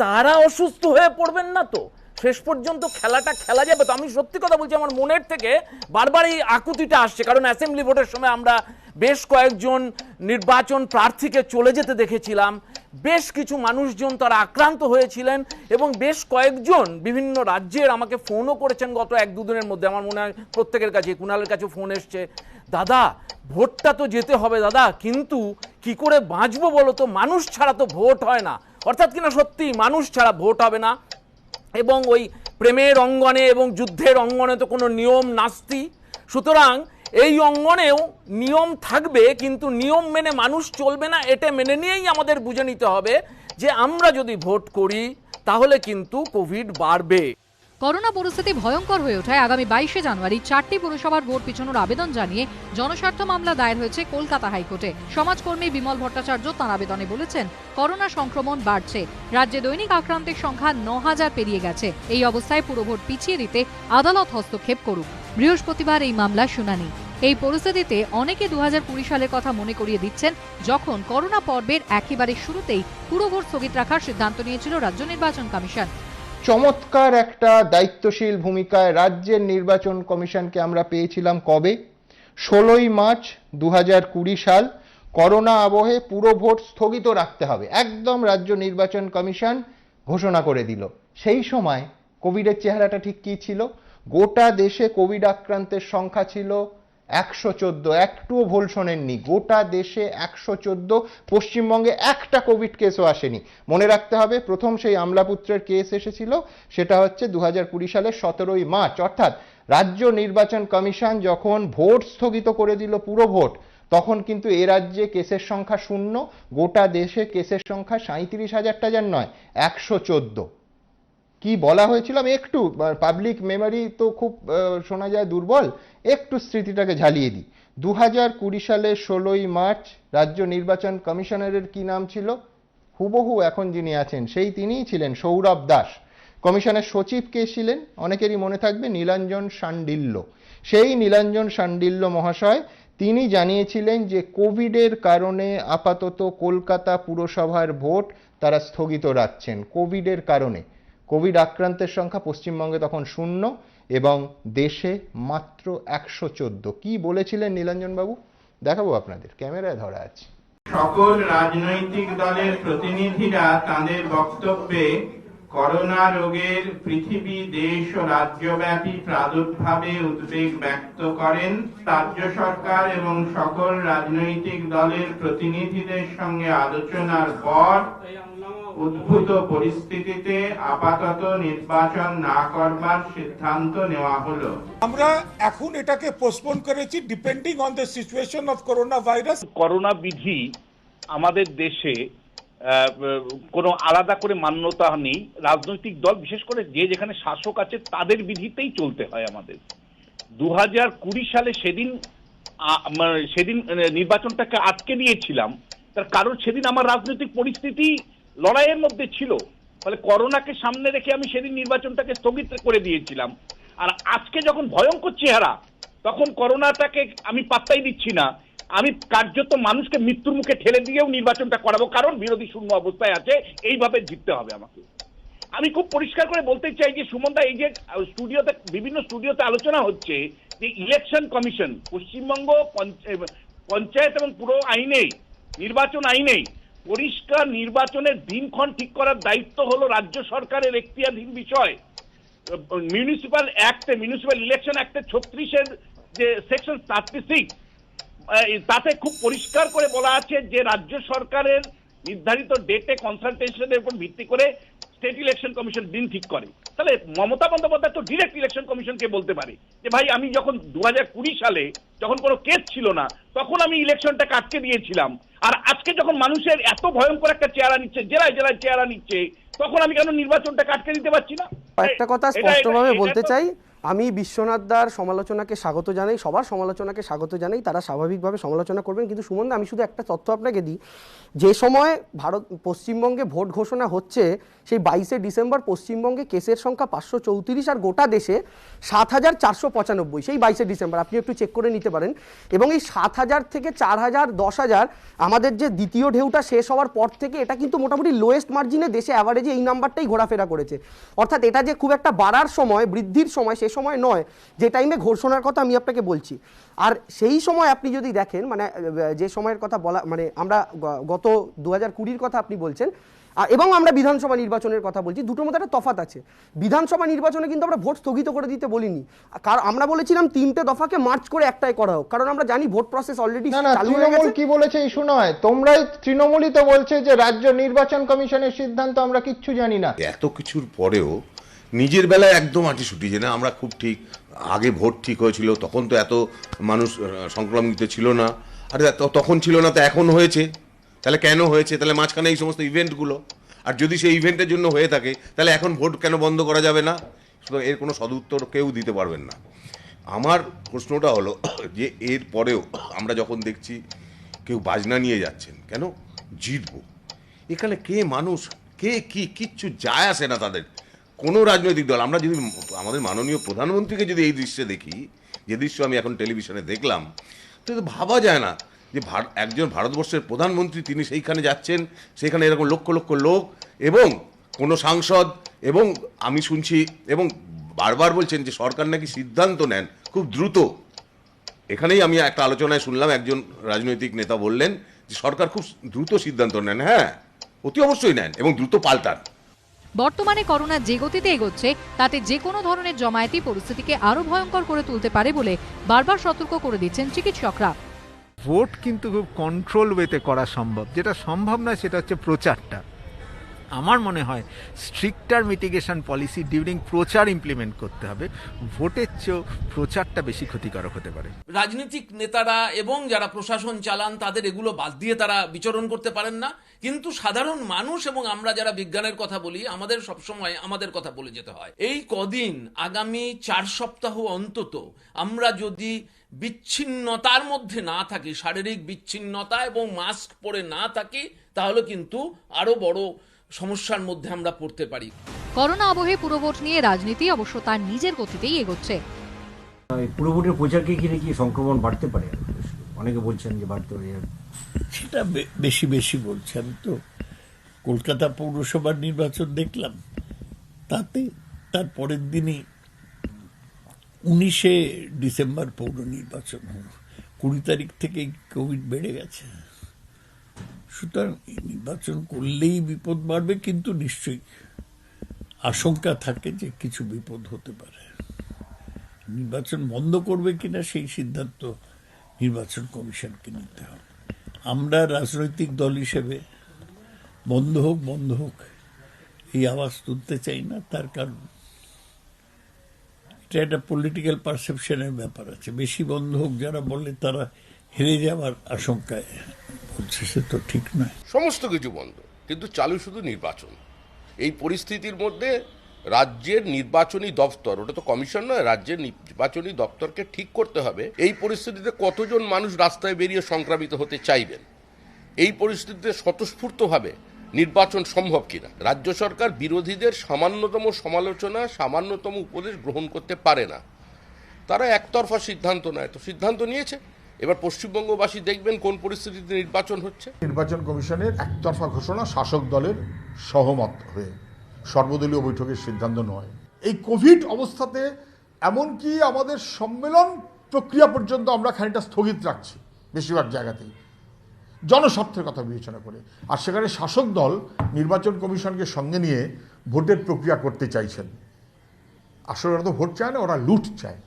তারা অসুস্থ হয়ে পড়বেন না তো, শেষ পর্যন্ত খেলাটা খেলা যাবে তো। আমি সত্যি কথা বলছি, আমার মনের থেকে বারবার এই আকুতিটা আসছে, কারণ অ্যাসেম্বলি ভোটের সময় আমরা বেশ কয়েকজন নির্বাচন প্রার্থীকে চলে যেতে দেখেছিলাম, বেশ কিছু মানুষজন তারা আক্রান্ত হয়েছিলেন, এবং বেশ কয়েকজন বিভিন্ন রাজ্যের আমাকে ফোনও করেছেন গত 1-2 দিনের মধ্যে। আমার মনে হয় প্রত্যেকের কাছে, কুণালের কাছে ফোন এসছে, দাদা ভোটটা তো যেতে হবে দাদা, কিন্তু কি করে বাঁচবো বলো তো, মানুষ ছাড়া তো ভোট হয় না। অর্থাৎ কিনা সত্যি মানুষ ছাড়া ভোট হবে না, এবং ওই প্রেমের অঙ্গনে এবং যুদ্ধের অঙ্গনে তো কোনো নিয়ম নাস্তি। সুতরাং এই অঙ্গনেও নিয়ম থাকবে, কিন্তু নিয়ম মেনে মানুষ চলবে না। এটা মেনে নিয়েই আমাদের বুঝে নিতে হবে যে আমরা যদি ভোট করি তাহলে কিন্তু কোভিড বাড়বে। করোনা পরিস্থিতি ভয়ঙ্কর হয়ে ওঠায় আগামী 22শে জানুয়ারি 4টি পুরসভার ভোট পিছানোর আবেদন জানিয়ে জনস্বার্থ মামলা দায়ের হয়েছে কলকাতা হাইকোর্টে। সমাজকর্মী বিমল ভট্টাচার্য তাঁর আবেদনে বলেছেন, করোনা সংক্রমণ বাড়ছে, রাজ্যে দৈনিক আক্রান্তের সংখ্যা 9000 পেরিয়ে গেছে। এই অবস্থায় পুরভোট পিছিয়ে দিতে আদালত হস্তক্ষেপ করুক। বৃহস্পতিবার এই মামলার শুনানি। এই পরিস্থিতিতে অনেকে 2020 সালের কথা মনে করিয়ে দিচ্ছেন, যখন করোনা পর্বের একেবারে শুরুতেই পুরভোট স্থগিত রাখার সিদ্ধান্ত নিয়েছিল রাজ্য নির্বাচন কমিশন। চমৎকার একটা দায়িত্বশীল ভূমিকায় রাজ্যের নির্বাচন কমিশনকে আমরা পেয়েছিলাম কবে? 16ই মার্চ 2020 সাল। করোনা আবহে পুরো ভোট স্থগিত রাখতে হবে, একদম রাজ্য নির্বাচন কমিশন ঘোষণা করে দিল। সেই সময় কোভিডের চেহারাটা ঠিক কী ছিল? গোটা দেশে কোভিড আক্রান্তের সংখ্যা ছিল 114, একটুও ভুল শোনেননি, গোটা দেশে 114। পশ্চিমবঙ্গে একটা কোভিড কেসও আসেনি। মনে রাখতে হবে, প্রথম সেই আমলাপুত্রের কেস এসেছিল, সেটা হচ্ছে 2020 সালের 17ই মার্চ। অর্থাৎ রাজ্য নির্বাচন কমিশন যখন ভোট স্থগিত করে দিল পুরো ভোট, তখন কিন্তু এ রাজ্যে কেসের সংখ্যা 0, গোটা দেশে কেসের সংখ্যা 37,000 নয়, 114। কি বলা হয়েছিল আমি একটু, পাবলিক মেমোরি তো খুব শোনা যায় দুর্বল, একটু স্মৃতিটাকে ঝালিয়ে দিই। 2020 সালের 16ই মার্চ রাজ্য নির্বাচন কমিশনারের কি নাম ছিল? হুবহু এখন যিনি আছেন সেই তিনিই ছিলেন, সৌরভ দাস। কমিশনের সচিব কে ছিলেন? অনেকেরই মনে থাকবে, নীলাঞ্জন শাণ্ডিল্য। সেই নীলাঞ্জন শাণ্ডিল্য মহাশয় তিনি জানিয়েছিলেন যে কোভিডের কারণে আপাতত কলকাতা পুরসভার ভোট তারা স্থগিত রাখছেন কোভিডের কারণে। কোভিড আক্রান্তের সংখ্যা পশ্চিমবঙ্গে তখন 0 এবং দেশে মাত্র 114। কি বলেছিলেন নীলাঞ্জন বাবু? দেখাবো আপনাদের, ক্যামেরায় ধরা আছে। সকল রাজনৈতিক দলের প্রতিনিধিরা তাদের বক্তব্যে করোনা রোগের পৃথিবী, দেশ ও রাজ্যব্যাপী প্রাদুর্ভাবে উদ্বেগ ব্যক্ত করেন। রাজ্য সরকার এবং সকল রাজনৈতিক দলের প্রতিনিধিদের সঙ্গে আলোচনার পর উদ্ভূত পরিস্থিতিতে আপাতত নির্বাচন না করবার সিদ্ধান্ত নেওয়া হলো। আমরা এখন এটাকে পোস্টপোন করেছি depending on the situation of corona virus. Corona বিধি আমাদের দেশে কোনো আলাদা করে মান্যতা নেই। রাজনৈতিক দল, বিশেষ করে যে যেখানে শাসক আছে তাদের বিধিতেই চলতে হয় আমাদের। 2020 সালে সেদিন নির্বাচনটাকে আটকে দিয়েছিলাম, তার কারণ সেদিন আমার রাজনৈতিক পরিস্থিতি লড়াইয়ের মধ্যে ছিল, ফলে করোনাকে সামনে রেখে আমি সেদিন নির্বাচনটাকে স্থগিত করে দিয়েছিলাম। আর আজকে যখন ভয়ঙ্কর চেহারা, তখন করোনাটাকে আমি পাত্তাই দিচ্ছি না। আমি কার্যত মানুষকে মৃত্যুর মুখে ঠেলে দিয়েও নির্বাচনটা করাবো, কারণ বিরোধী শূন্য অবস্থায় আছে, এইভাবে জিততে হবে আমাকে। আমি খুব পরিষ্কার করে বলতে চাই যে সুমনদা, এই যে স্টুডিওতে বিভিন্ন স্টুডিওতে আলোচনা হচ্ছে যে ইলেকশন কমিশন পশ্চিমবঙ্গ পঞ্চায়েত এবং পুরো আইনেই, নির্বাচন আইনেই পরিষ্কার নির্বাচনের দিনক্ষণ ঠিক করার দায়িত্ব হলো রাজ্য সরকারের এখতিয়ারধীন বিষয়। মিউনিসিপ্যাল অ্যাক্টে, মিউনিসিপ্যাল ইলেকশন অ্যাক্টে 36-এর যে সেকশন 36, তাতে খুব পরিষ্কার করে বলা আছে যে রাজ্য সরকারের নির্ধারিত ডেটে কনসালটেশনের উপর ভিত্তি করে স্টেট ইলেকশন কমিশন দিন ঠিক করে। তাহলে মমতা বন্দ্যোপাধ্যায় তো ডিরেক্ট ইলেকশন কমিশনকে বলতে পারে যে ভাই, আমি যখন 2020 সালে যখন কোনো কেস ছিল না, তখন আমি ইলেকশনটাকে আটকে দিয়েছিলাম, আর আজকে যখন মানুষের এত ভয়ঙ্কর একটা চেহারা নিচ্ছে, জেলায় জেলায় চেহারা নিচ্ছে, তখন আমি কেন নির্বাচনটাকে আটকে দিতে পারছি না? একটা কথা স্পষ্টভাবে বলতে চাই, আমি বিশ্বনাথ দার সমালোচনাকে স্বাগত জানাই, সবার সমালোচনাকে স্বাগত জানাই, তারা স্বাভাবিকভাবে সমালোচনা করবেন। কিন্তু সুমন দা, আমি শুধু একটা তথ্য আপনাকে দিই, যে সময় পশ্চিমবঙ্গে ভোট ঘোষণা হচ্ছে সেই 22শে ডিসেম্বর পশ্চিমবঙ্গে কেসের সংখ্যা 534 আর গোটা দেশে 7,495। সেই 22শে ডিসেম্বর আপনি একটু চেক করে নিতে পারেন। এবং এই 7,000 থেকে 4,000, 10,000 আমাদের যে দ্বিতীয় ঢেউটা শেষ হওয়ার পর থেকে এটা কিন্তু মোটামুটি লোয়েস্ট মার্জিনে দেশে অ্যাভারেজে এই নাম্বারটাই ঘোরাফেরা করেছে। অর্থাৎ এটা যে খুব একটা বাড়ার সময়, বৃদ্ধির সময়, সে সময় নয় যে টাইমে ঘোষণার কথা আমি আপনাকে বলছি। আর সেই সময় আপনি যদি দেখেন, মানে যে সময়ের কথা বলা, মানে আমরা গত 2020-র কথা আপনি বলছেন, এবং আমরা বিধানসভা নির্বাচনের কথা বলছি, দুটোর মধ্যে একটা তফাৎ আছে। বিধানসভা নির্বাচনে কিন্তু আমরা ভোট স্থগিত করে দিতে বলিনি, কারণ আমরা বলেছিলাম 3টে দফাকে মার্চ করে একটাই করা হোক, কারণ আমরা জানি ভোট প্রসেস অলরেডি চালু হয়ে গেছে। কি বলেছে ইস্যু নয়, তোমরাই তৃণমূলই তো বলছে যে রাজ্য নির্বাচন কমিশনের সিদ্ধান্ত আমরা কিচ্ছু জানি না। এত কিছুর পরেও নিজের বেলায় একদম আঁটিছুটি, যে না আমরা খুব ঠিক, আগে ভোট ঠিক হয়েছিল, তখন তো এত মানুষ সংক্রমিত ছিল না, আরে তখন ছিল না তো এখন হয়েছে, তাহলে কেন হয়েছে? তাহলে মাঝখানে এই সমস্ত ইভেন্টগুলো, আর যদি সেই ইভেন্টের জন্য হয়ে থাকে তাহলে এখন ভোট কেন বন্ধ করা যাবে না? সুতরাং এর কোনো সদুত্তর কেউ দিতে পারবেন না। আমার প্রশ্নটা হলো যে এর পরেও আমরা যখন দেখছি কেউ বাজনা নিয়ে যাচ্ছেন, কেন জিতবো, এখানে কে মানুষ, কে কি, কিচ্ছু যায় আসে না তাদের, কোনো রাজনৈতিক দল। আমরা যদি আমাদের মাননীয় প্রধানমন্ত্রীকে যদি এই দৃশ্যে দেখি, যে দৃশ্য আমি এখন টেলিভিশনে দেখলাম, তো ভাবা যায় না যে একজন ভারতবর্ষের প্রধানমন্ত্রী তিনি সেইখানে যাচ্ছেন, সেখানে এরকম লক্ষ লক্ষ লোক এবং কোনো সাংসদ, এবং আমি শুনছি এবং বারবার বলছেন যে সরকার নাকি সিদ্ধান্ত নেন খুব দ্রুত। এখানেই আমি একটা আলোচনায় শুনলাম একজন রাজনৈতিক নেতা বললেন যে সরকার খুব দ্রুত সিদ্ধান্ত নেন। হ্যাঁ, অতি অবশ্যই নেন এবং দ্রুত পাল্টান। বর্তমানে করোনা যে গতিতে এগোচ্ছে তাতে যে কোনো ধরনের জমায়েতি পরিস্থিতিকে আরো ভয়ঙ্কর করে তুলতে পারে বলে বারবার সতর্ক করে দিচ্ছেন চিকিৎসকরা। ভোট কিন্তু খুব কন্ট্রোল ওয়েতে করা সম্ভব, যেটা সম্ভব না সেটা হচ্ছে প্রচারটা। আমার মনে হয় স্ট্রিক্টার মিটিগেশন পলিসি ডিউরিং প্রচার ইমপ্লিমেন্ট করতে হবে। ভোটের চেয়েও প্রচারটা বেশি ক্ষতিকারক হতে পারে। রাজনৈতিক নেতারা এবং যারা প্রশাসন চালান তাদের এগুলো বাদ দিয়ে তারা বিচরণ করতে পারেন না, কিন্তু সাধারণ মানুষ এবং আমরা যারা বিজ্ঞানের কথা বলি আমাদের সবসময় আমাদের কথা বলে যেতে হয়। এই কদিন আগামী 4 সপ্তাহ অন্তত আমরা যদি বিচ্ছিন্নতার মধ্যে না থাকি, শারীরিক বিচ্ছিন্নতা এবং মাস্ক পরে না থাকি, তাহলে কিন্তু আরো বড় সমস্যার মধ্যে আমরা পড়তে পারি। করোনা আবহে পুরভোট নিয়ে রাজনীতি অবশ্য তার নিজের গতিতেই এগোচ্ছে। পুরভোটের প্রচারকে ঘিরে কি সংক্রমণ বাড়তে পারে? অনেকে বলছেন যে বাড়তে পারে। সেটা বেশি বেশি বলছে। আমি তো কলকাতা পৌরসভার নির্বাচন দেখলাম, তাতে তার পরের দিনই 19শে ডিসেম্বর পৌর নির্বাচন হল, 20 তারিখ থেকে কোভিড বেড়ে গেছে। সুতরাং নির্বাচন করলেই বিপদ বাড়বে, কিন্তু নিশ্চয়ই আশঙ্কা থাকে যে কিছু বিপদ হতে পারে। নির্বাচন বন্ধ করবে কিনা সেই সিদ্ধান্ত নির্বাচন কমিশনকে নিতে হবে। আমরা রাজনৈতিক দল হিসেবে বন্ধ হোক এই আওয়াজ তুলতে চাই না। তার কারণ এটা একটা পলিটিক্যাল পারসেপশনের ব্যাপার আছে। বেশি বন্ধ হোক যারা বলে তারা হেরে যাওয়ার আশঙ্কায় বলছে, সে তো ঠিক নয়। সমস্ত কিছু বন্ধ, কিন্তু চালু শুধু নির্বাচন। এই পরিস্থিতির মধ্যে রাজ্যের নির্বাচনী দপ্তর, ওটা তো কমিশন নয়, রাজ্যের নির্বাচনী দপ্তরকে ঠিক করতে হবে এই পরিস্থিতিতে কতজন মানুষ রাস্তায় বেরিয়ে সংক্রামিত হতে চাইবেন, এই পরিস্থিতিতে স্বতঃস্ফূর্তভাবে নির্বাচন সম্ভব কিনা। রাজ্য সরকার বিরোধীদের সামান্যতম সমালোচনা, সামান্যতম উপদেশ গ্রহণ করতে পারে না। তারা একতরফা সিদ্ধান্ত নেয়, তো সিদ্ধান্ত নিয়েছে। এবার পশ্চিমবঙ্গবাসী দেখবেন কোন পরিস্থিতিতে নির্বাচন হচ্ছে। নির্বাচন কমিশনের একতরফা ঘোষণা শাসক দলের সহমত হয়ে সর্বদলীয় বৈঠকের সিদ্ধান্ত নয়। এই কোভিড অবস্থাতে এমনকি আমাদের সম্মেলন প্রক্রিয়া পর্যন্ত আমরা খানিকটা স্থগিত রাখছি বেশিরভাগ জায়গাতেই, জনস্বার্থের কথা বিবেচনা করে। আর সেখানে শাসক দল নির্বাচন কমিশনকে সঙ্গে নিয়ে ভোটের প্রক্রিয়া করতে চাইছেন। আসলে ওরা তো ভোট চায় না, ওরা লুট চায়।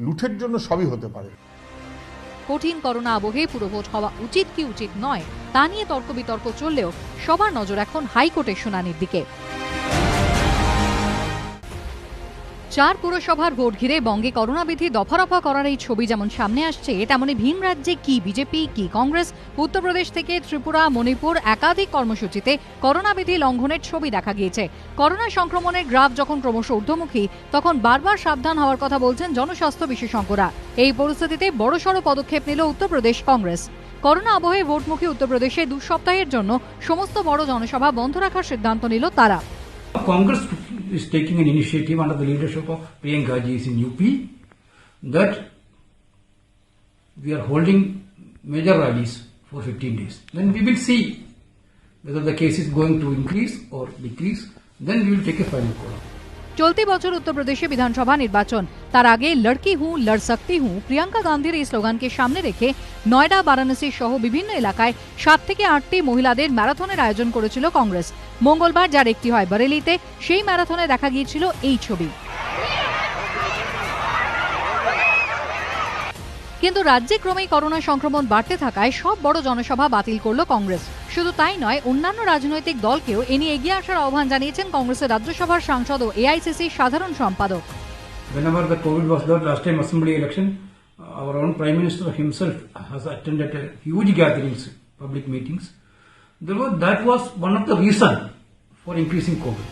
লুটের জন্য সবই হতে পারে। কঠিন করোনা আবহে পুরভোট হওয়া উচিত কি উচিত নয় তা নিয়ে তর্ক বিতর্ক চললেও সবার নজর এখন হাইকোর্টের শুনানির দিকে। 4 পুরসভার ভোট ঘিরে বঙ্গে করোনা বিধি দফারফা করার এই ছবি যেমন সামনে আসছে, তেমনি ভিন রাজ্যে কি বিজেপি কি কংগ্রেস, উত্তরপ্রদেশ থেকে ত্রিপুরা মণিপুর একাধিক কর্মসূচিতে করোনা বিধি লঙ্ঘনের ছবি দেখা গিয়েছে। করোনা সংক্রমণের গ্রাফ যখন ক্রমশ ঊর্ধ্বমুখী, তখন বারবার সাবধান হওয়ার কথা বলছেন জনস্বাস্থ্য বিশেষজ্ঞরা। এই পরিস্থিতিতে বড়সড় পদক্ষেপ নিল উত্তরপ্রদেশ কংগ্রেস। করোনা আবহে ভোটমুখী উত্তরপ্রদেশে 2 সপ্তাহের জন্য সমস্ত বড় জনসভা বন্ধ রাখার সিদ্ধান্ত নিল তারা। Congress is taking an initiative under the leadership of Priyanka ji in UP that we are holding major rallies for 15 days. Then we will see whether the case is going to increase or decrease. Then we will take a final call. চলতি বছর উত্তরপ্রদেশে বিধানসভা নির্বাচন, তার আগে লড়কি হুঁ লড় সকতি হুঁ প্রিয়াঙ্কা গান্ধীর এই স্লোগানকে সামনে রেখে নয়ডা, বারাণসী সহ বিভিন্ন এলাকায় 7 থেকে 8টি মহিলাদের ম্যারাথনের আয়োজন করেছিল কংগ্রেস। মঙ্গলবার যার একটি হয় বরেলিতে, সেই ম্যারাথনে দেখা গিয়েছিল এই ছবি। কিন্তু রাজ্যে ক্রমেই করোনা সংক্রমণ বাড়তে থাকায় সব বড় জনসভা বাতিল করল কংগ্রেস। শুধু তাই নয়, অন্যান্য রাজনৈতিক দলকেও এ নিয়ে এগিয়ে আসার আহ্বান জানিয়েছেন কংগ্রেসের রাজ্যসভার সাংসদ ও এআইসিসি সাধারণ সম্পাদক। Whenever the COVID was there last time assembly election, our own Prime Minister himself has attended a huge gatherings, public meetings. That was one of the reason for increasing COVID.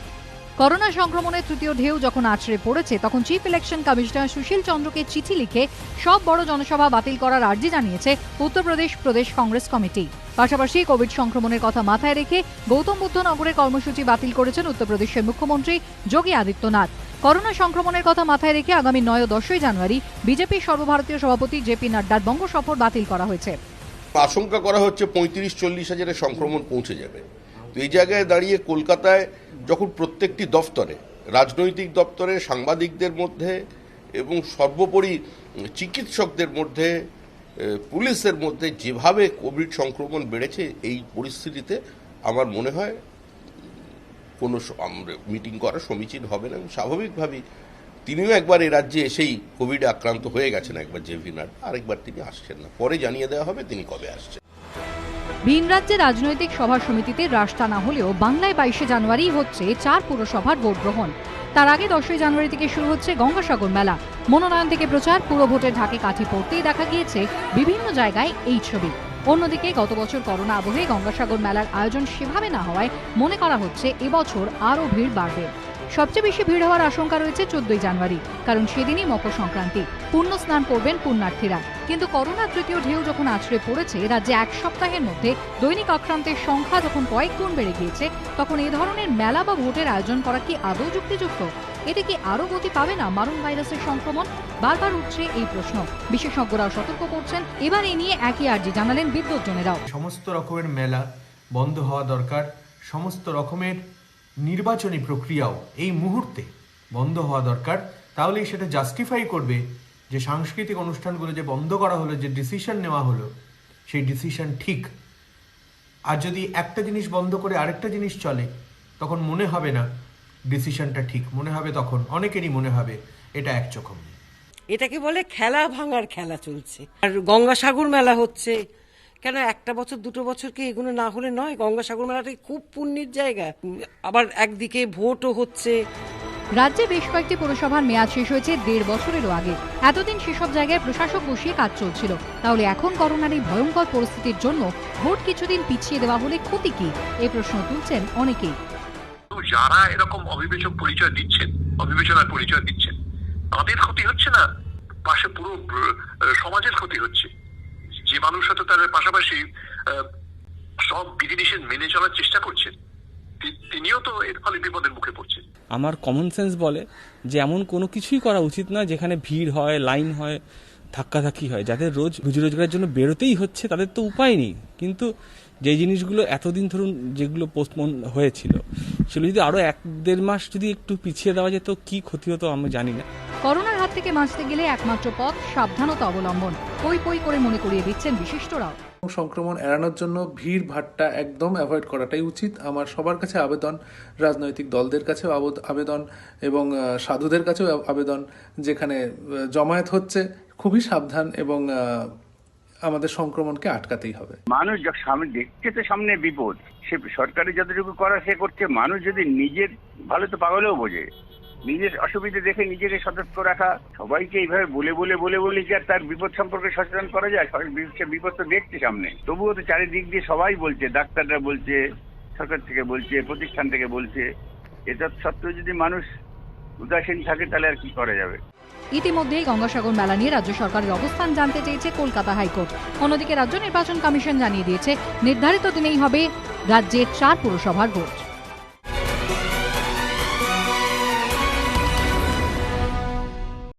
Corona সংক্রমণের তৃতীয় ঢেউ যখন আছড়ে পড়েছে, তখন chief election commissioner সুশীল চন্দ্রকে চিঠি লিখে সব বড় জনসভা বাতিল করার আর্জি জানিয়েছে উত্তরপ্রদেশ প্রদেশ কংগ্রেস কমিটি। পাশাপাশি কোভিড সংক্রমণের কথা মাথায় রেখে গৌতম বুদ্ধ নগরের কর্মসূচি বাতিল করেছেন উত্তরপ্রদেশের মুখ্যমন্ত্রী যোগী আদিত্যনাথ। করোনা সংক্রমণের কথা মাথায় রেখে আগামী 9 ও 10 জানুয়ারি বিজেপির সর্বভারতীয় সভাপতি জেপি নাড্ডার বঙ্গ সফর বাতিল করা হয়েছে। আশঙ্কা করা হচ্ছে 35-40 হাজারের সংক্রমণ পৌঁছে যাবে। তো এই জায়গায় দাঁড়িয়ে কলকাতায় যখন প্রত্যেকটি দপ্তরে, রাজনৈতিক দপ্তরে, সাংবাদিকদের মধ্যে এবং সর্বোপরি চিকিৎসকদের মধ্যে, পুলিশের মধ্যে যেভাবে কোভিড সংক্রমণ বেড়েছে, এই পরিস্থিতিতে আমার মনে হয় কোনো মিটিং করা সমীচীন হবে না। স্বাভাবিকভাবেই তিনিও একবার এই রাজ্যে এসেই কোভিডে আক্রান্ত হয়ে গেছেন, একবার জেপি নাড্ডা, আরেকবার তিনি আসছেন না। পরে জানিয়ে দেওয়া হবে তিনি কবে আসছেন। ভিন রাজ্যে রাজনৈতিক সভা সমিতিতে হ্রাস টানা হলেও বাংলায় 22শে জানুয়ারি হচ্ছে 4 পুরসভার ভোট গ্রহণ। তার আগে 10ই জানুয়ারি থেকে শুরু হচ্ছে গঙ্গাসাগর মেলা। মনোনয়ন থেকে প্রচার, পুরো ভোটের ঢাকে কাঠি পড়তেই দেখা গিয়েছে বিভিন্ন জায়গায় এই ছবি। অন্যদিকে গত বছর করোনা আবহে গঙ্গাসাগর মেলার আয়োজন সেভাবে না হওয়ায় মনে করা হচ্ছে এবছর আরও ভিড় বাড়বে। সবচেয়ে বেশি ভিড় হওয়ার আশঙ্কা রয়েছে 14ই জানুয়ারি, কারণ সেদিনই মকর সংক্রান্তি, পুণ্য স্নান করবেন পুণ্যার্থীরা। কিন্তু করোনার তৃতীয় ঢেউ যখন আছড়ে পড়েছে, রাজ্যে এক সপ্তাহের মধ্যে দৈনিক আক্রান্তের সংখ্যা যখন কয়েক গুণ বেড়ে গিয়েছে, তখন এ ধরনের মেলা বা ভোটের আয়োজন করা কি আদৌ যুক্তিযুক্ত? এতে কি আরও গতি পাবে না মারণ ভাইরাসের সংক্রমণ? বারবার উঠছে এই প্রশ্ন। বিশেষজ্ঞরাও সতর্ক করছেন। এবার এ নিয়ে একই আর্জি জানালেন বিদ্যুৎজনেরাও। সমস্ত রকমের মেলা বন্ধ হওয়া দরকার, সমস্ত রকমের নির্বাচনী প্রক্রিয়াও এই মুহূর্তে বন্ধ হওয়া দরকার। তাহলেই সেটা জাস্টিফাই করবে যে সাংস্কৃতিক অনুষ্ঠানগুলো যে বন্ধ করা হলো, যে ডিসিশন নেওয়া হলো, সেই ডিসিশন ঠিক। আর যদি একটা জিনিস বন্ধ করে আরেকটা জিনিস চলে, তখন মনে হবে না ডিসিশনটা ঠিক, মনে হবে তখন অনেকেরই মনে হবে এটা একচোখম। এটাকে বলে খেলা ভাঙার খেলা চলছে। আর গঙ্গাসাগর মেলা হচ্ছে কেন? একটা বছর দুটো বছরকে এগুলো না হলে নয়। গঙ্গাসাগর মেলাটা খুব পুণ্যের জায়গা। আবার একদিকে ভোটও হচ্ছে। রাজ্যে বেশ কয়েকটি পুরসভার মেয়াদ শেষ হয়েছে 1.5 বছরেরও আগে। এতদিন সেসব জায়গায় প্রশাসক বসিয়ে কাজ চলছিল। তাহলে এখন করোনার এই ভয়ঙ্কর পরিস্থিতির জন্য ভোট কিছুদিন পিছিয়ে দেওয়া হলে ক্ষতি কি? এই প্রশ্ন তুলছেন অনেকেই। যারা এরকম অবিবেচক পরিচয় দিচ্ছেন, অবিবেচনার পরিচয় দিচ্ছেন, তাদের ক্ষতি হচ্ছে না, পাশে পুরো সমাজের ক্ষতি হচ্ছে। যে মানুষ হয়তো তার পাশাপাশি সব বিধিনিষেধ মেনে চলার চেষ্টা করছেন, তিনিও তো এর ফলে বিপদের মুখে পড়ছেন। আমার কমন সেন্স বলে যে এমন কোনো কিছুই করা উচিত নয় যেখানে ভিড় হয়, লাইন হয়, ধাক্কাধাক্কি হয়। যাদের রোজ রুজি রোজগারের জন্য বেরোতেই হচ্ছে তাদের তো উপায় নেই। কিন্তু যে জিনিসগুলো এতদিন ধরুন যেগুলো পোস্টপোন হয়েছিল, সেগুলো যদি আরো 1-1.5 মাস যদি একটু পিছিয়ে দেওয়া যেত, কি ক্ষতি হতো আমি জানি না। করোনার হাত থেকে বাঁচতে গেলে একমাত্র পথ সাবধানতা অবলম্বন। পই পই করে মনে করিয়ে দিচ্ছেন বিশিষ্টরাও। সংক্রমণ এড়ানোর জন্য ভিড় ভাট্টা একদম অ্যাভয়েড করাটাই উচিত। আমার সবার কাছে আবেদন, রাজনৈতিক দলদের কাছেও আবেদন এবং সাধুদের কাছেও আবেদন, যেখানে জমায়েত হচ্ছে খুবই সাবধান এবং আমাদের সংক্রমণকে আটকাতেই হবে। মানুষ সামনে দেখছে তো সামনে বিপদ, সে সরকারের যতটুকু করা সে করছে। মানুষ যদি নিজের ভালো তো পাগলেও বোঝে, নিজের অসুবিধা দেখে নিজেকে সতর্ক রাখা। সবাইকে এইভাবে বলে বলে বলে বলে কি আর তার বিপদ সম্পর্কে সচেতন করা যায়? বিপদ তো দেখছে সামনে, তবুও তো চারিদিক দিয়ে সবাই বলছে, ডাক্তাররা বলছে, সরকার থেকে বলছে, প্রতিষ্ঠান থেকে বলছে। এটা সত্ত্বেও যদি মানুষ উদাসীন থাকে তাহলে আর কি করা যাবে? ইতিমধ্যেই গঙ্গাসাগর মেলা নিয়ে রাজ্য সরকারের অবস্থান জানতে চেয়েছে কলকাতা হাইকোর্ট। অন্যদিকে রাজ্য নির্বাচন কমিশন জানিয়ে দিয়েছে নির্ধারিত দিনেই হবে রাজ্যের 4 পুরসভার ভোট।